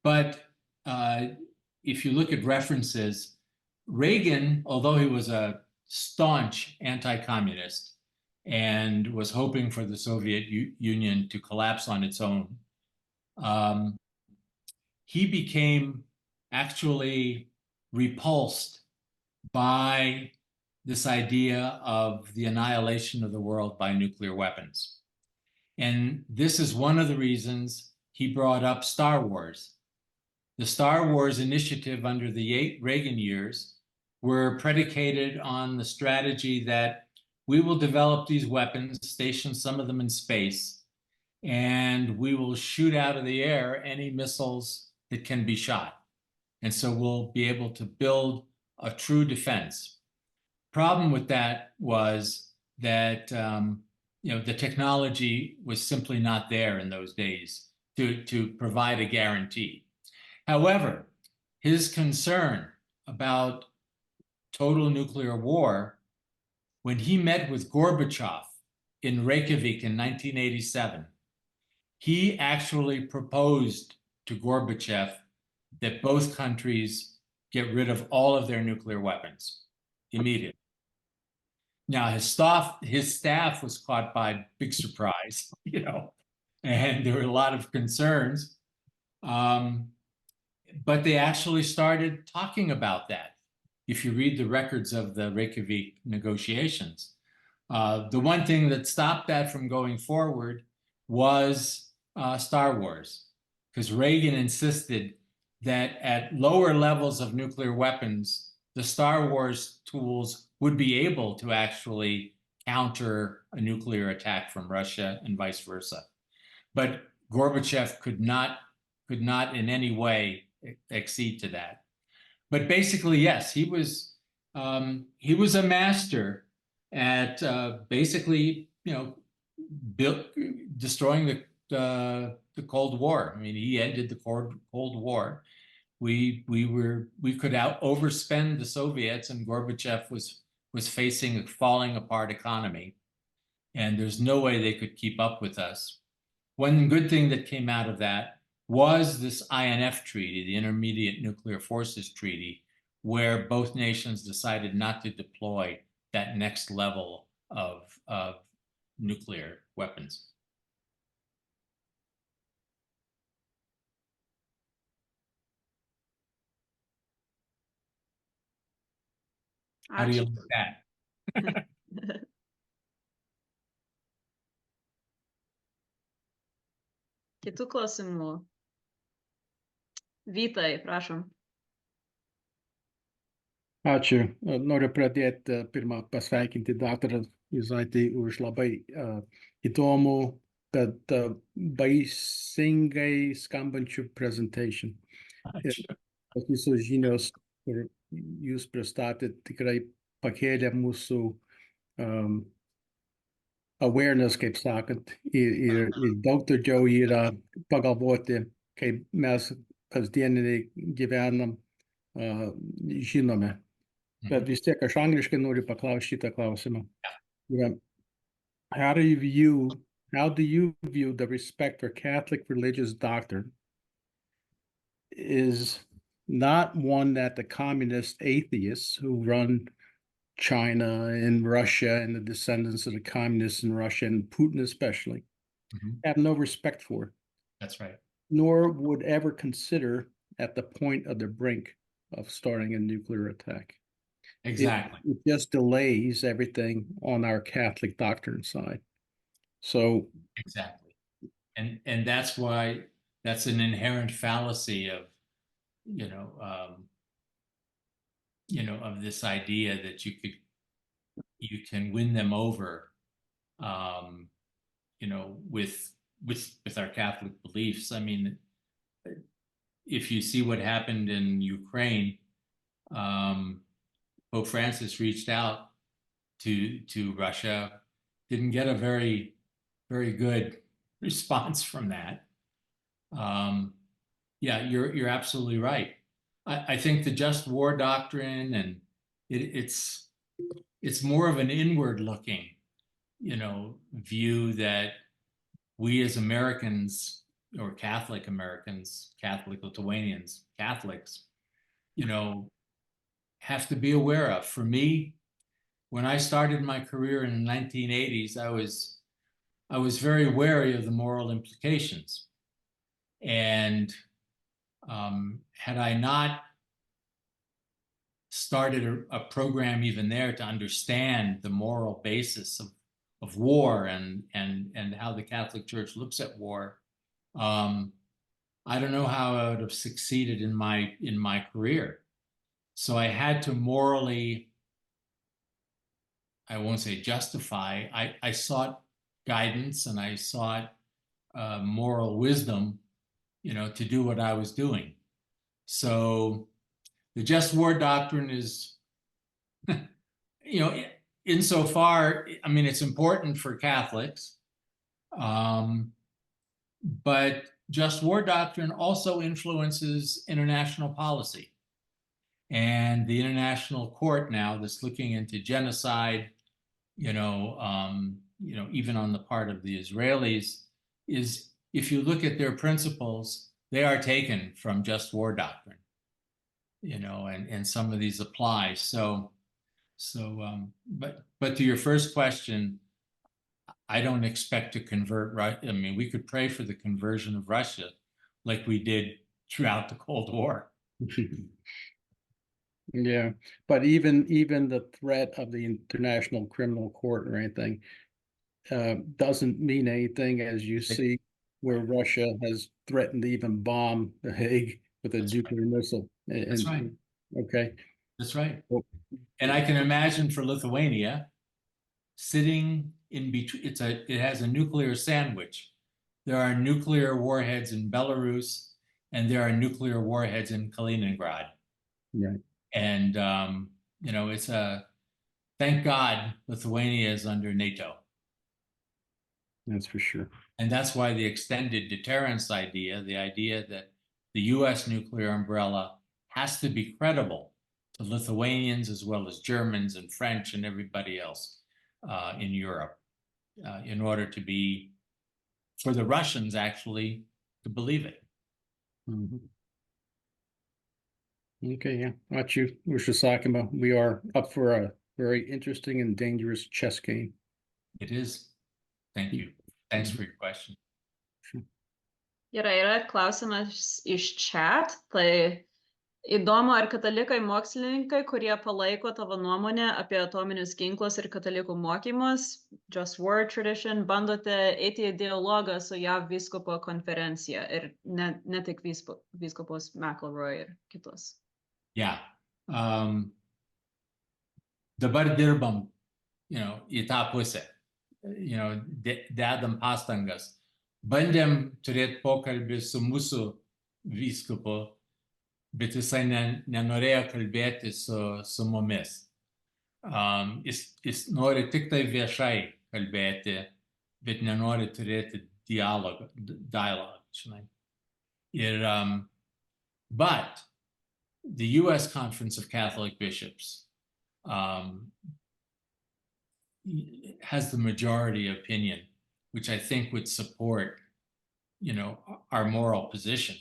Speaker 1: But if you look at references, Reagan, although he was a staunch anti-communist and was hoping for the Soviet Union to collapse on its own, he became actually repulsed by this idea of the annihilation of the world by nuclear weapons. And this is one of the reasons he brought up Star Wars. The Star Wars initiative under the Reagan years were predicated on the strategy that we will develop these weapons, station some of them in space, and we will shoot out of the air any missiles that can be shot. And so we'll be able to build a true defense. Problem with that was that the technology was simply not there in those days to provide a guarantee. However, his concern about total nuclear war, when he met with Gorbachev in Reykjavik in 1987, he actually proposed to Gorbachev that both countries get rid of all of their nuclear weapons immediately. Now, his staff was caught by big surprise, and there were a lot of concerns. But they actually started talking about that. If you read the records of the Reykjavik negotiations, the one thing that stopped that from going forward was Star Wars, because Reagan insisted that at lower levels of nuclear weapons, the Star Wars tools would be able to actually counter a nuclear attack from Russia and vice versa. But Gorbachev could not in any way accede to that. But basically, yes, he was a master at basically, destroying the Cold War. I mean, he ended the Cold War. We could overspend the Soviets, and Gorbachev was facing a falling apart economy, and there's no way they could keep up with us. One good thing that came out of that was this INF treaty, the Intermediate Nuclear Forces Treaty, where both nations decided not to deploy that next level of nuclear weapons. How do you like that?
Speaker 2: Kitų klausimų? Vytai, prašom.
Speaker 4: Ačiū. Noriu pradėti pirmą pasveikinti daktarą Juzaitį už labai įdomų, bet baisingai skambančių presentation. Visos žinios, kur jūs pristatėt, tikrai pakėlė mūsų awareness, kaip sakant, ir daug daugiau yra pagalvoti, kaip mes kasdieniai gyvenam, žinome. Bet vis tiek aš angliškai noriu paklausti šitą klausimą. How do you view the respect for Catholic religious doctrine is not one that the communist atheists who run China and Russia and the descendants of the communists in Russia and Putin especially have no respect for,
Speaker 1: That's right.
Speaker 4: nor would ever consider at the point of the brink of starting a nuclear attack.
Speaker 1: Exactly.
Speaker 4: It just delays everything on our Catholic doctrine side. So
Speaker 1: Exactly. And that's why that's an inherent fallacy of, of this idea that you can win them over, with our Catholic beliefs. I mean, if you see what happened in Ukraine, Pope Francis reached out to Russia, didn't get a very, very good response from that. Yeah, you're absolutely right. I think the just war doctrine and it's more of an inward looking, view that we as Americans or Catholic Americans, Catholic Lithuanians, Catholics, have to be aware of. For me, when I started my career in the 1980s, I was very wary of the moral implications. And had I not started a program even there to understand the moral basis of war and how the Catholic Church looks at war, I don't know how I would have succeeded in my career. So I had to morally, I won't say justify, I sought guidance and I sought moral wisdom, to do what I was doing. So the just war doctrine is, insofar, I mean, it's important for Catholics, but just war doctrine also influences international policy. And the international court now that's looking into genocide, even on the part of the Israelis, is, if you look at their principles, they are taken from just war doctrine, and some of these apply. But to your first question, I don't expect to convert Russia. I mean, we could pray for the conversion of Russia like we did throughout the Cold War.
Speaker 4: yeah, but even the threat of the International Criminal Court or anything doesn't mean anything, as you see where Russia has threatened to even bomb The Hague with a nuclear missile.
Speaker 1: That's right.
Speaker 4: Okay.
Speaker 1: That's right. And I can imagine for Lithuania sitting in between, it has a nuclear sandwich. There are nuclear warheads in Belarus and there are nuclear warheads in Kaliningrad.
Speaker 4: Right.
Speaker 1: And, thank God Lithuania is under NATO.
Speaker 4: That's for sure.
Speaker 1: And that's why the extended deterrence idea, the idea that the US nuclear umbrella has to be credible to Lithuanians as well as Germans and French and everybody else in Europe, in order for the Russians actually to believe it.
Speaker 4: Okay, yeah. Ačiū už atsakymą. We are up for a very interesting and dangerous chess game.
Speaker 1: It is. Thank you. Thanks for your question.
Speaker 2: Yra klausimas iš chat, tai įdomu, ar katalikai mokslininkai, kurie palaiko tavo nuomonę apie atominius ginklus ir katalikų mokymus, Just War Tradition, bandote eiti į dialogą su JAV vyskupo konferencija ir ne tik vyskupos McElroy ir kitos.
Speaker 1: Yeah. Dabar dirbam, į tą pusę. Dedam pastangas. Bandėm turėti pokalbį su mūsų vyskupu, bet jisai nenorėjo kalbėti su mumis. Jis nori tik tai viešai kalbėti, bet nenori turėti dialogue, žinai. But the U.S. Conference of Catholic Bishops has the majority opinion, which I think would support, our moral position.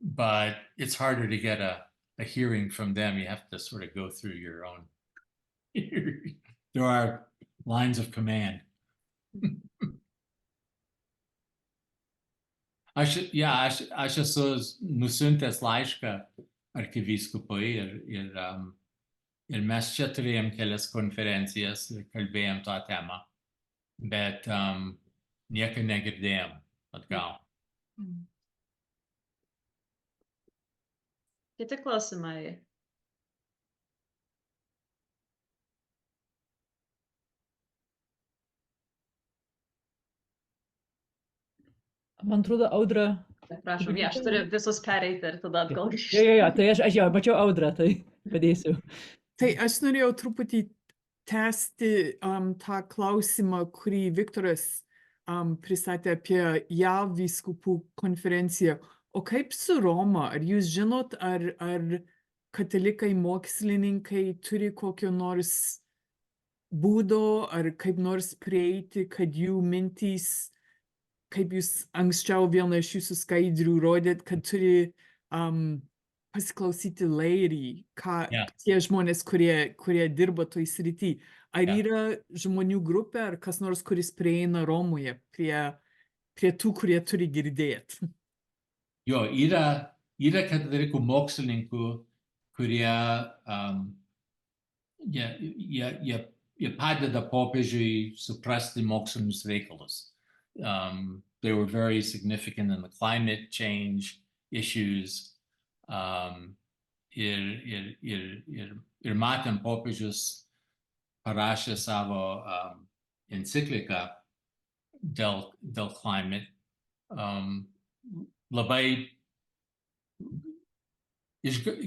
Speaker 1: But it's harder to get a a hearing from them. You have to sort of go through your own. There are lines of command. Aš esu nusiuntęs laišką arkivyskupui ir mes čia turėjom kelias konferencijas ir kalbėjom tą temą, bet nieko negirdėjom atgal.
Speaker 2: Kiti klausimai?
Speaker 5: Man atrodo, Audra.
Speaker 2: Prašom, aš turiu visus pereiti ir tada atgal grįžti.
Speaker 5: Jo, tai aš jau mačiau Audrą, tai padėsiu.
Speaker 6: Tai aš norėjau truputį tęsti tą klausimą, kurį Viktoras pristatė apie JAV vyskupų konferenciją. O kaip su Roma? Ar jūs žinot, ar katalikai mokslininkai turi kokio nors būdo, ar kaip nors prieiti, kad jų mintys, kaip jūs anksčiau vieną iš jūsų skaidrių rodėt, kad turi pasiklausyti lairį, tie žmonės, kurie dirba toj srity. Ar yra žmonių grupė, ar kas nors, kuris prieina Romoje prie tų, kurie turi girdėti?
Speaker 1: Jo, yra katalikų mokslininkų, kurie jie padeda popiežiui suprasti mokslinius reikalus. They were very significant in the climate change issues. Ir matėm, popiežius parašė savo encikliką dėl climate. Labai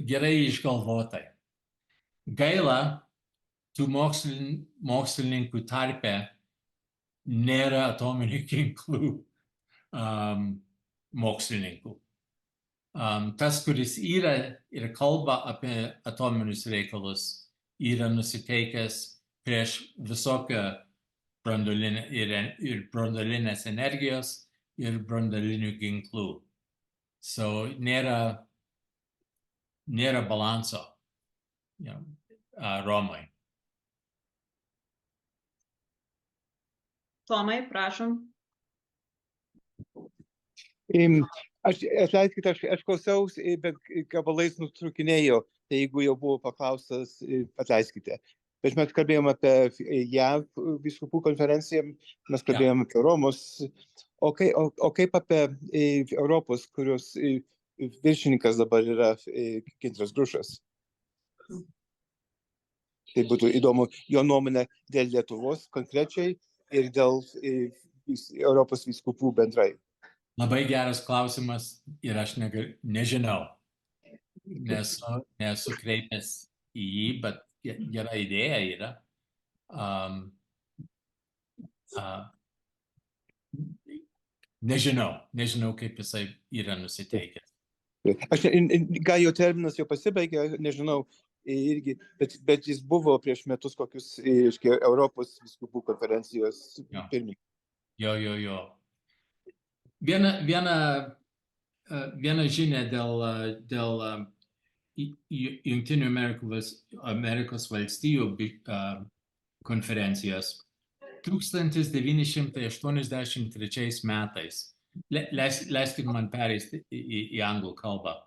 Speaker 1: gerai išgalvotai. Gaila, tų mokslininkų tarpe nėra atominių ginklų mokslininkų. Tas, kuris yra ir kalba apie atominius reikalus, yra nusiteikęs prieš visokią branduolinės energijos ir branduolinių ginklų. So nėra balanso Romai.
Speaker 2: Tomai, prašom.
Speaker 7: Atleiskit, aš klausiausi, bet gabalais nutrūkinėjo, tai jeigu jau buvo paklaustas, atleiskite. Bet mes kalbėjom apie JAV vyskupų konferenciją, mes kalbėjom apie Romos, o kaip apie Europos, kurios viršininkas dabar yra Gintaras Grušas. Tai būtų įdomu jo nuomonė dėl Lietuvos konkrečiai ir dėl Europos vyskupų bendrai.
Speaker 1: Labai geras klausimas ir aš nežinau. Nesu kreipęs į jį, bet gera idėja yra. Nežinau, kaip jisai yra nusiteikęs.
Speaker 7: Gal jo terminas jau pasibaigė, nežinau, irgi, bet jis buvo prieš metus kokius Europos vyskupų konferencijos pirmininkas. Jo. Viena žinia dėl Jungtinių Amerikos valstijų konferencijos 1983 metais. Leiskit man pereisti į anglų kalbą.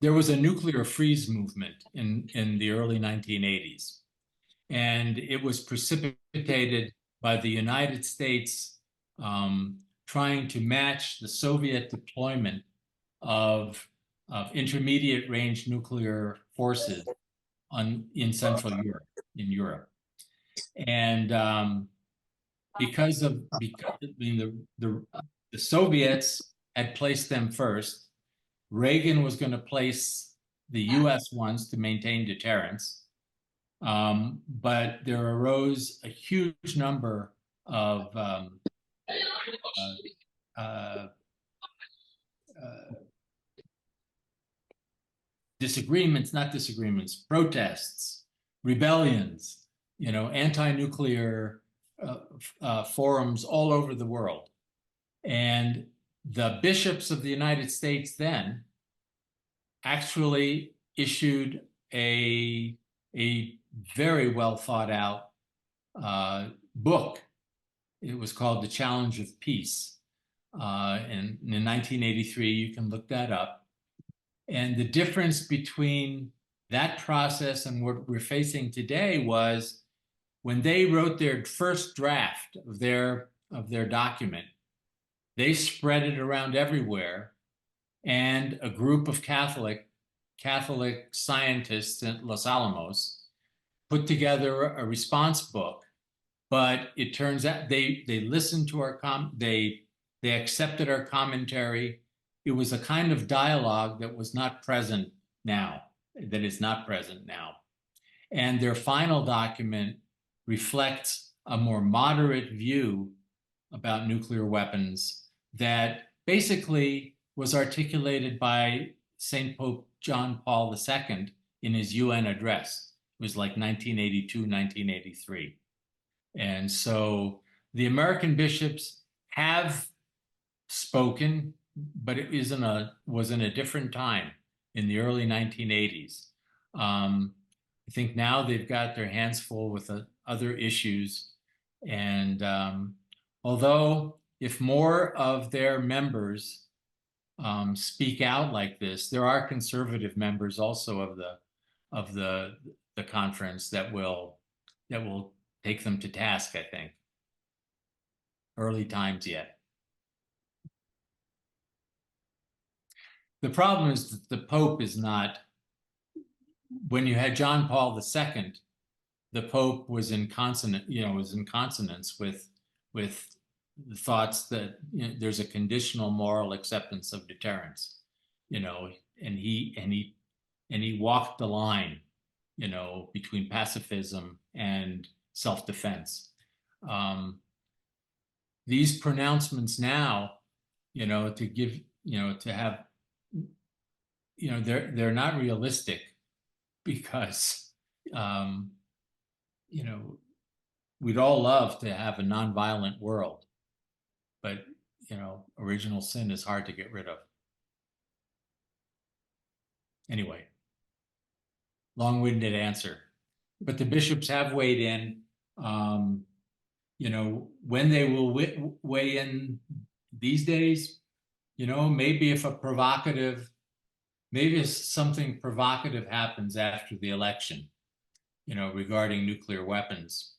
Speaker 7: There was a nuclear freeze movement in the early 1980s, and it was precipitated by the United States trying to match the Soviet deployment of intermediate range nuclear forces in Central Europe, in Europe. And because the Soviets had placed them first, Reagan was going to place the US ones to maintain deterrence. But there arose a huge number of protests, rebellions, anti-nuclear forums all over the world. And the bishops of the United States then
Speaker 1: actually issued a very well thought out book. It was called The Challenge of Peace. In 1983, you can look that up. And the difference between that process and what we're facing today was when they wrote their first draft of their document, they spread it around everywhere. And a group of Catholic scientists at Los Alamos put together a response book. But it turns out they listened to our they accepted our commentary. It was a kind of dialogue that was not present now, that is not present now. And their final document reflects a more moderate view about nuclear weapons that basically was articulated by St. Pope John Paul II in his UN address. It was like 1982, 1983. And so the American bishops have spoken, but it was in a different time, in the early 1980s. I think now they've got their hands full with other issues. And although if more of their members speak out like this, there are conservative members also of the conference that will take them to task, I think. Early times yet. The problem is that the Pope is not, when you had John Paul II, the Pope was in consonance with the thoughts that there's a conditional moral acceptance of deterrence, and he walked the line, between pacifism and self-defense. These pronouncements now, to give, to have, they're not realistic because, we'd all love to have a nonviolent world, but, original sin is hard to get rid of. Anyway, long-winded answer, but the bishops have weighed in. When they will weigh in these days, maybe if something provocative happens after the election, regarding nuclear weapons,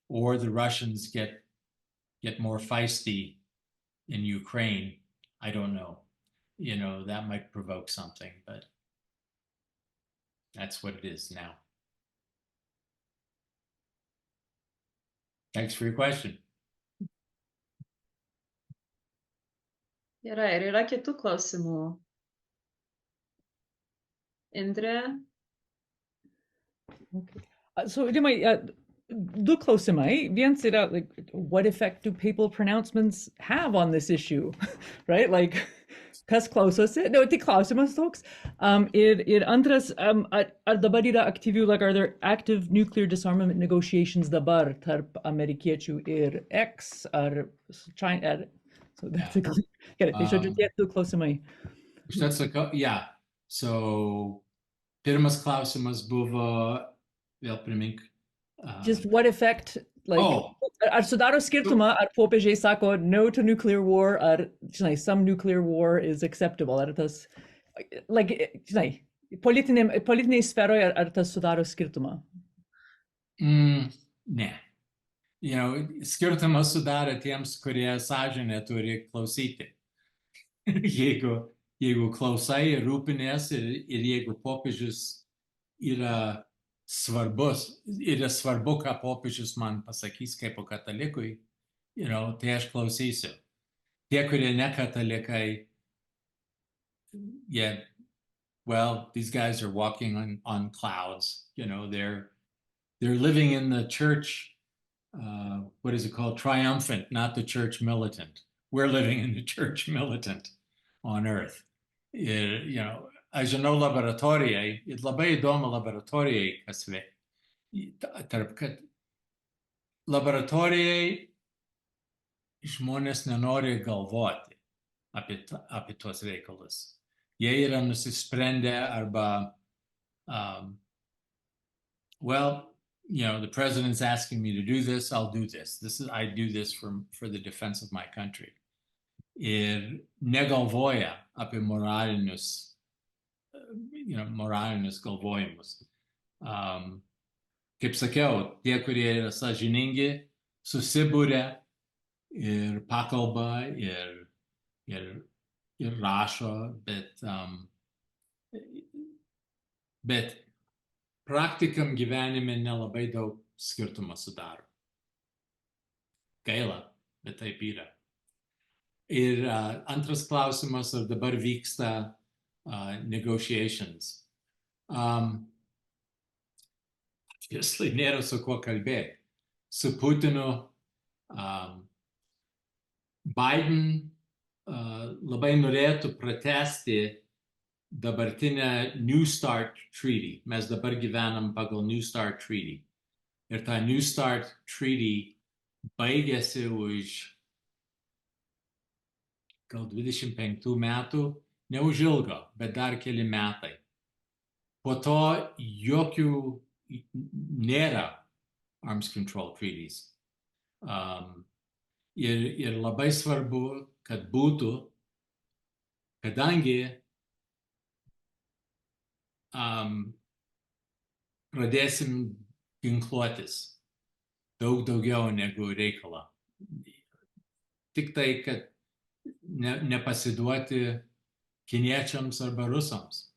Speaker 1: or the Russians get more feisty in Ukraine, I don't know. That might provoke something, but that's what it is now. Thanks for your question.
Speaker 2: Gerai, ar yra kitų klausimų? Indrė?
Speaker 5: So, Rimai, du klausimai. Viens yra, like, what effect do papal pronouncements have on this issue? Right? Like, kas klausosi? No, tai klausimas toks. Ir antras, ar dabar yra aktyvių, like, are there active nuclear disarmament negotiations dabar tarp amerikiečių ir X, ar China? So that's gerai, tai žodžiu, tie du klausimai.
Speaker 1: Yeah. So, pirmas klausimas buvo, vėl primink.
Speaker 5: Just what effect, like, ar sudaro skirtumą, ar popiežiai sako no to nuclear war, ar, some nuclear war is acceptable, ar tas, like, politinėj sferoje, ar tas sudaro skirtumą?
Speaker 1: Ne. Skirtumas sudaro tiems, kurie sąžinę turi klausyti. Jeigu klausai ir rūpinės ir jeigu popiežius yra svarbu, ką popiežius man pasakys kaip katalikui, tai aš klausysiu. Tie, kurie ne katalikai, these guys are walking on clouds. They're living in the church, what is it called? Triumphant, not the church militant. We're living in the church militant on earth. Aš žinau laboratorijai, ir labai įdomu laboratorijai, kas kad laboratorijai žmonės nenori galvoti apie tuos reikalus.
Speaker 7: jie yra nusisprendę arba, well, the president's asking me to do this, I'll do this. I do this for the defense of my country. Ir negalvoja apie moralinius galvojimus. Kaip sakiau, tie, kurie yra sąžiningi, susibūrė ir pakalba ir rašo, bet praktikam gyvenime nelabai daug skirtumą sudaro. Gaila, bet taip yra. Ir antras klausimas, ar dabar vyksta negotiations. Obviously, nėra su kuo kalbėti. Su Putinu, Biden labai norėtų pratęsti dabartinę New Start Treaty. Mes dabar gyvenam pagal New Start Treaty. Ir ta New Start Treaty baigėsi už gal 25 metų, neužilgo, bet dar keli metai. Po to jokių nėra arms control treaties. Ir labai svarbu, kad būtų, kadangi pradėsim ginkluotis daug daugiau negu reikala. Tik tai, kad nepasiduoti kiniečiams arba rusams.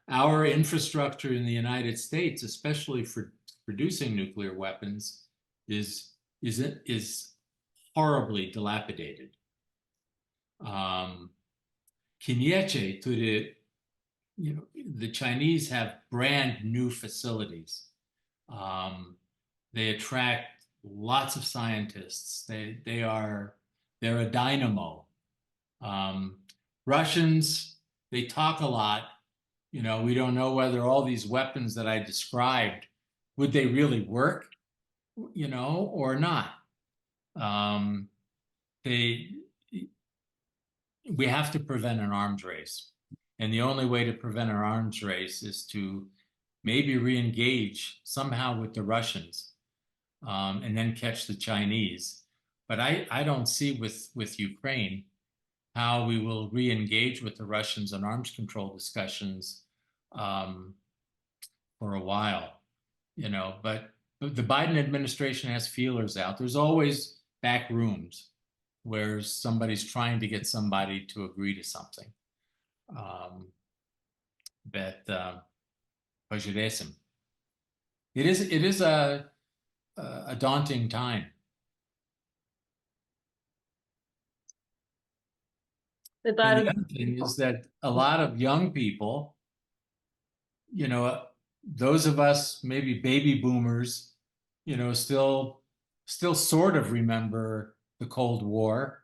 Speaker 7: Our infrastructure in the United States, especially for producing nuclear weapons, is horribly dilapidated. Kiniečiai turi, the Chinese have brand new facilities. They attract lots of scientists. They're a dynamo. Russians, they talk a lot. We don't know whether all these weapons that I described, would they really work, or not. We have to prevent an arms race. And the only way to prevent an arms race is to maybe re-engage somehow with the Russians, and then catch the Chinese. But I don't see with Ukraine how we will re-engage with the Russians on arms control discussions for a while, but the Biden administration has feelers out. There's always back rooms where somebody's trying to get somebody to agree to something. But pažiūrėsim. It is a daunting time. And the other thing is that a lot of young people, those of us, maybe baby boomers, still sort of remember the Cold War,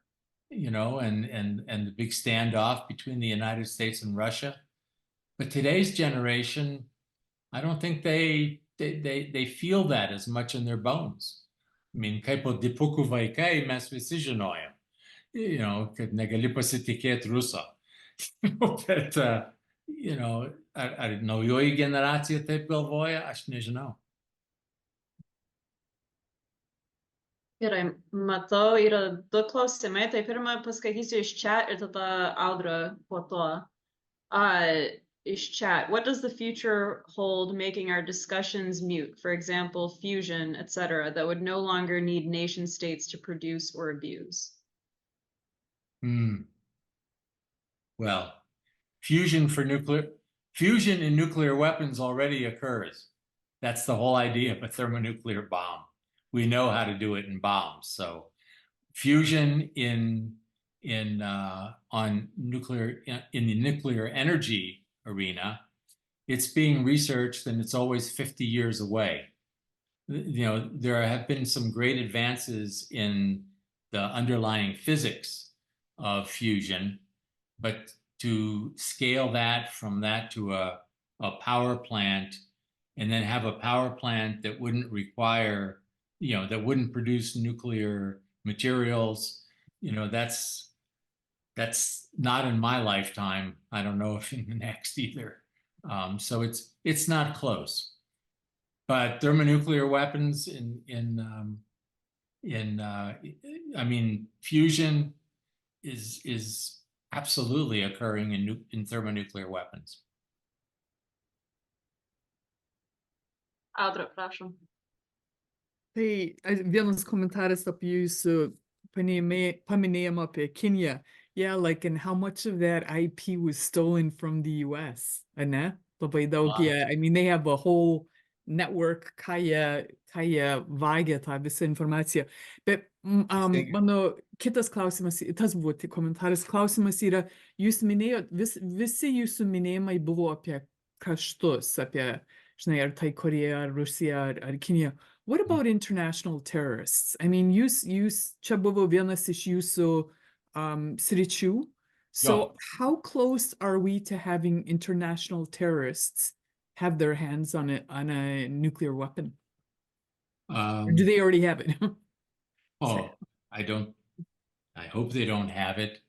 Speaker 7: and the big standoff between the United States and Russia. But today's generation, I don't think they feel that as much in their bones. I mean, kaip po dipukų vaikai mes visi žinojom. Kad negali pasitikėti Ruso. Bet, ar naujoji generacija taip galvoja, aš nežinau.
Speaker 2: Gerai, matau, yra du klausimai. Tai pirmą paskaitysiu iš chat ir tada Audra po to. Iš chat. What does the future hold making our discussions mute? For example, fusion, etc., that would no longer need nation states to produce or abuse?
Speaker 7: Well, fusion in nuclear weapons already occurs. That's the whole idea of a thermonuclear bomb. We know how to do it in bombs. So fusion in the nuclear energy arena, it's being researched and it's always 50 years away. There have been some great advances in the underlying physics of fusion, but to scale that from that to a power plant, and then have a power plant that wouldn't require, that wouldn't produce nuclear materials,
Speaker 1: That's not in my lifetime. I don't know if in the next either. So it's not close. But thermonuclear weapons I mean, fusion is absolutely occurring in thermonuclear weapons.
Speaker 2: Audra, prašom.
Speaker 6: Tai vienas komentaras apie jūsų paminėjimą apie Kiniją. Yeah, like, and how much of that IP was stolen from the US, ne? Labai daug, yeah. I mean, they have a whole network, ką jie vagia tą visą informaciją. Bet mano kitas klausimas, tas buvo tik komentaras, klausimas yra, jūs minėjot, visi jūsų minėjimai buvo apie kraštus, apie, žinai, ar tai Korėja, ar Rusija, ar Kinija. What about international terrorists? I mean, jūs čia buvo vienas iš jūsų sričių. So how close are we to having international terrorists have their hands on a nuclear weapon? Or do they already have it?
Speaker 1: Oh, I hope they don't have it.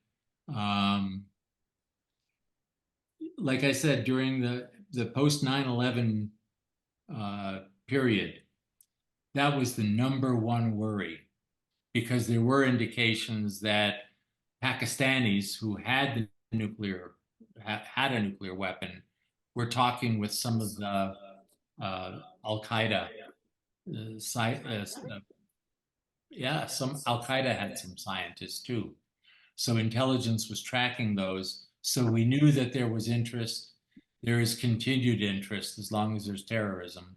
Speaker 1: Like I said, during the post 9/11 period, that was the #1 worry, because there were indications that Pakistanis who had a nuclear weapon were talking with some of the Al-Qaeda. Some Al-Qaeda had some scientists too. So intelligence was tracking those. So we knew that there was interest. There is continued interest as long as there's terrorism.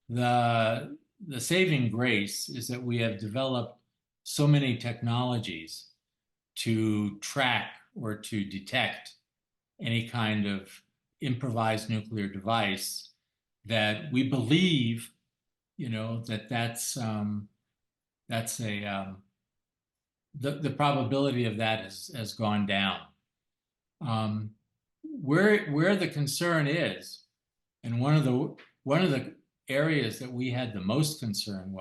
Speaker 1: The saving grace is that we have developed so many technologies to track or to detect any kind of improvised nuclear device that we believe, that's the probability of that has gone down. Where the concern is, and one of the areas that we had the most concern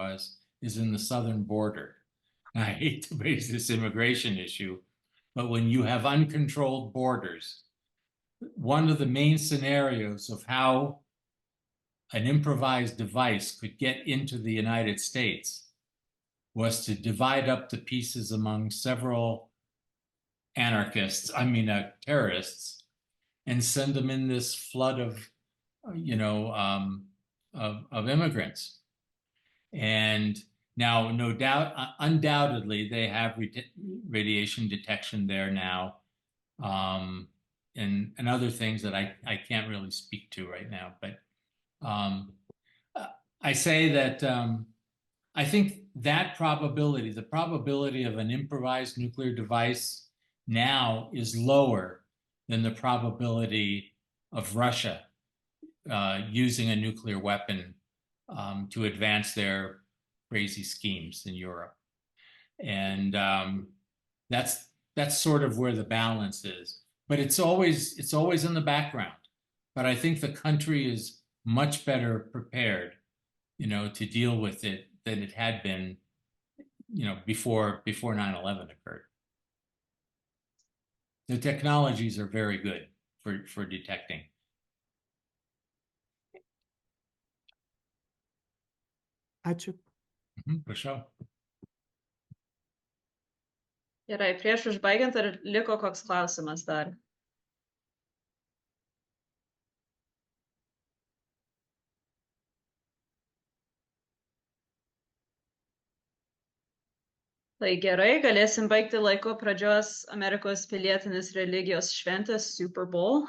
Speaker 1: is in the southern border. I hate to raise this immigration issue, but when you have uncontrolled borders, one of the main scenarios of how an improvised device could get into the United States was to divide up the pieces among several terrorists, and send them in this flood of immigrants. And now, no doubt, undoubtedly, they have radiation detection there now, and other things that I can't really speak to right now. But I say that I think that probability, the probability of an improvised nuclear device now is lower than the probability of Russia using a nuclear weapon to advance their crazy schemes in Europe. And that's sort of where the balance is. But it's always in the background. But I think the country is much better prepared, to deal with it than it had been, before 9/11 occurred. The technologies are very good for detecting.
Speaker 6: Ačiū.
Speaker 1: Prašau.
Speaker 2: Gerai, prieš užbaigiant, ar liko koks klausimas dar? Tai gerai, galėsim baigti laiko pradžios Amerikos pilietinės religijos šventės Super Bowl.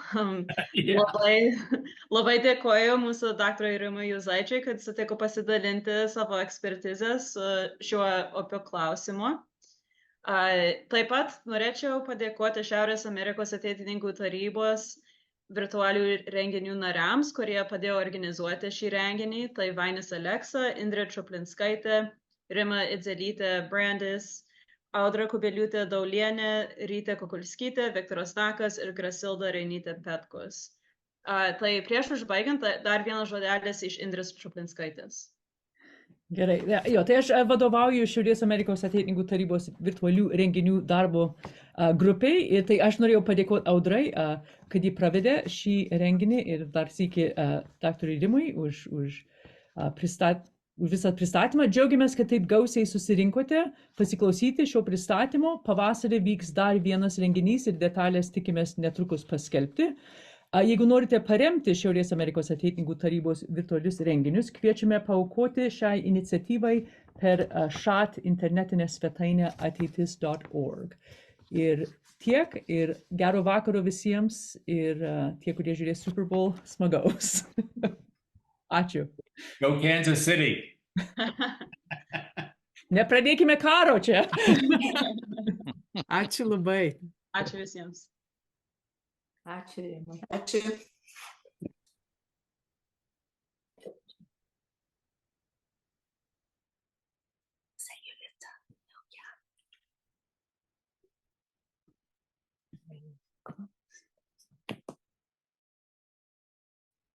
Speaker 2: Labai dėkoju mūsų daktarui Rimui Juzaičiui, kad sutiko pasidalinti savo ekspertizę su šiuo opiu klausimu. Taip pat norėčiau padėkoti Šiaurės Amerikos ateitininkų tarybos virtualių renginių nariams, kurie padėjo organizuoti šį renginį. Tai Vainis Aleksa, Indrė Čuplinskaitė, Rima Idzelytė Brandis, Audra Kubeliūtė Daulienė, Rytė Kukulskytė, Viktoras Nakas ir Grasilda Reinytė Petkus. Tai prieš užbaigiant, dar vienas žodelis iš Indrės Čuplinskaitės.
Speaker 5: Gerai, tai aš vadovauju Šiaurės Amerikos ateitininkų tarybos virtualių renginių darbo grupiai. Ir tai aš norėjau padėkoti Audrai, kad ji pravedė šį renginį ir dar sykį daktarui Rimui už visą pristatymą. Džiaugiamės, kad taip gausiai susirinkote pasiklausyti šio pristatymo. Pavasarį vyks dar vienas renginys ir detalės tikimės netrukus paskelbti. Jeigu norite paremti Šiaurės Amerikos ateitininkų tarybos virtualius renginius, kviečiame paaukoti šiai iniciatyvai per šat internetinę svetainę ateitis.org. Ir tiek, ir gero vakaro visiems, ir tie, kurie žiūrės Super Bowl, smagaus. Ačiū.
Speaker 1: Go Kansas City.
Speaker 5: Nepradėkime karo čia.
Speaker 6: Ačiū labai.
Speaker 2: Ačiū visiems.
Speaker 8: Ačiū, Rimai. Ačiū.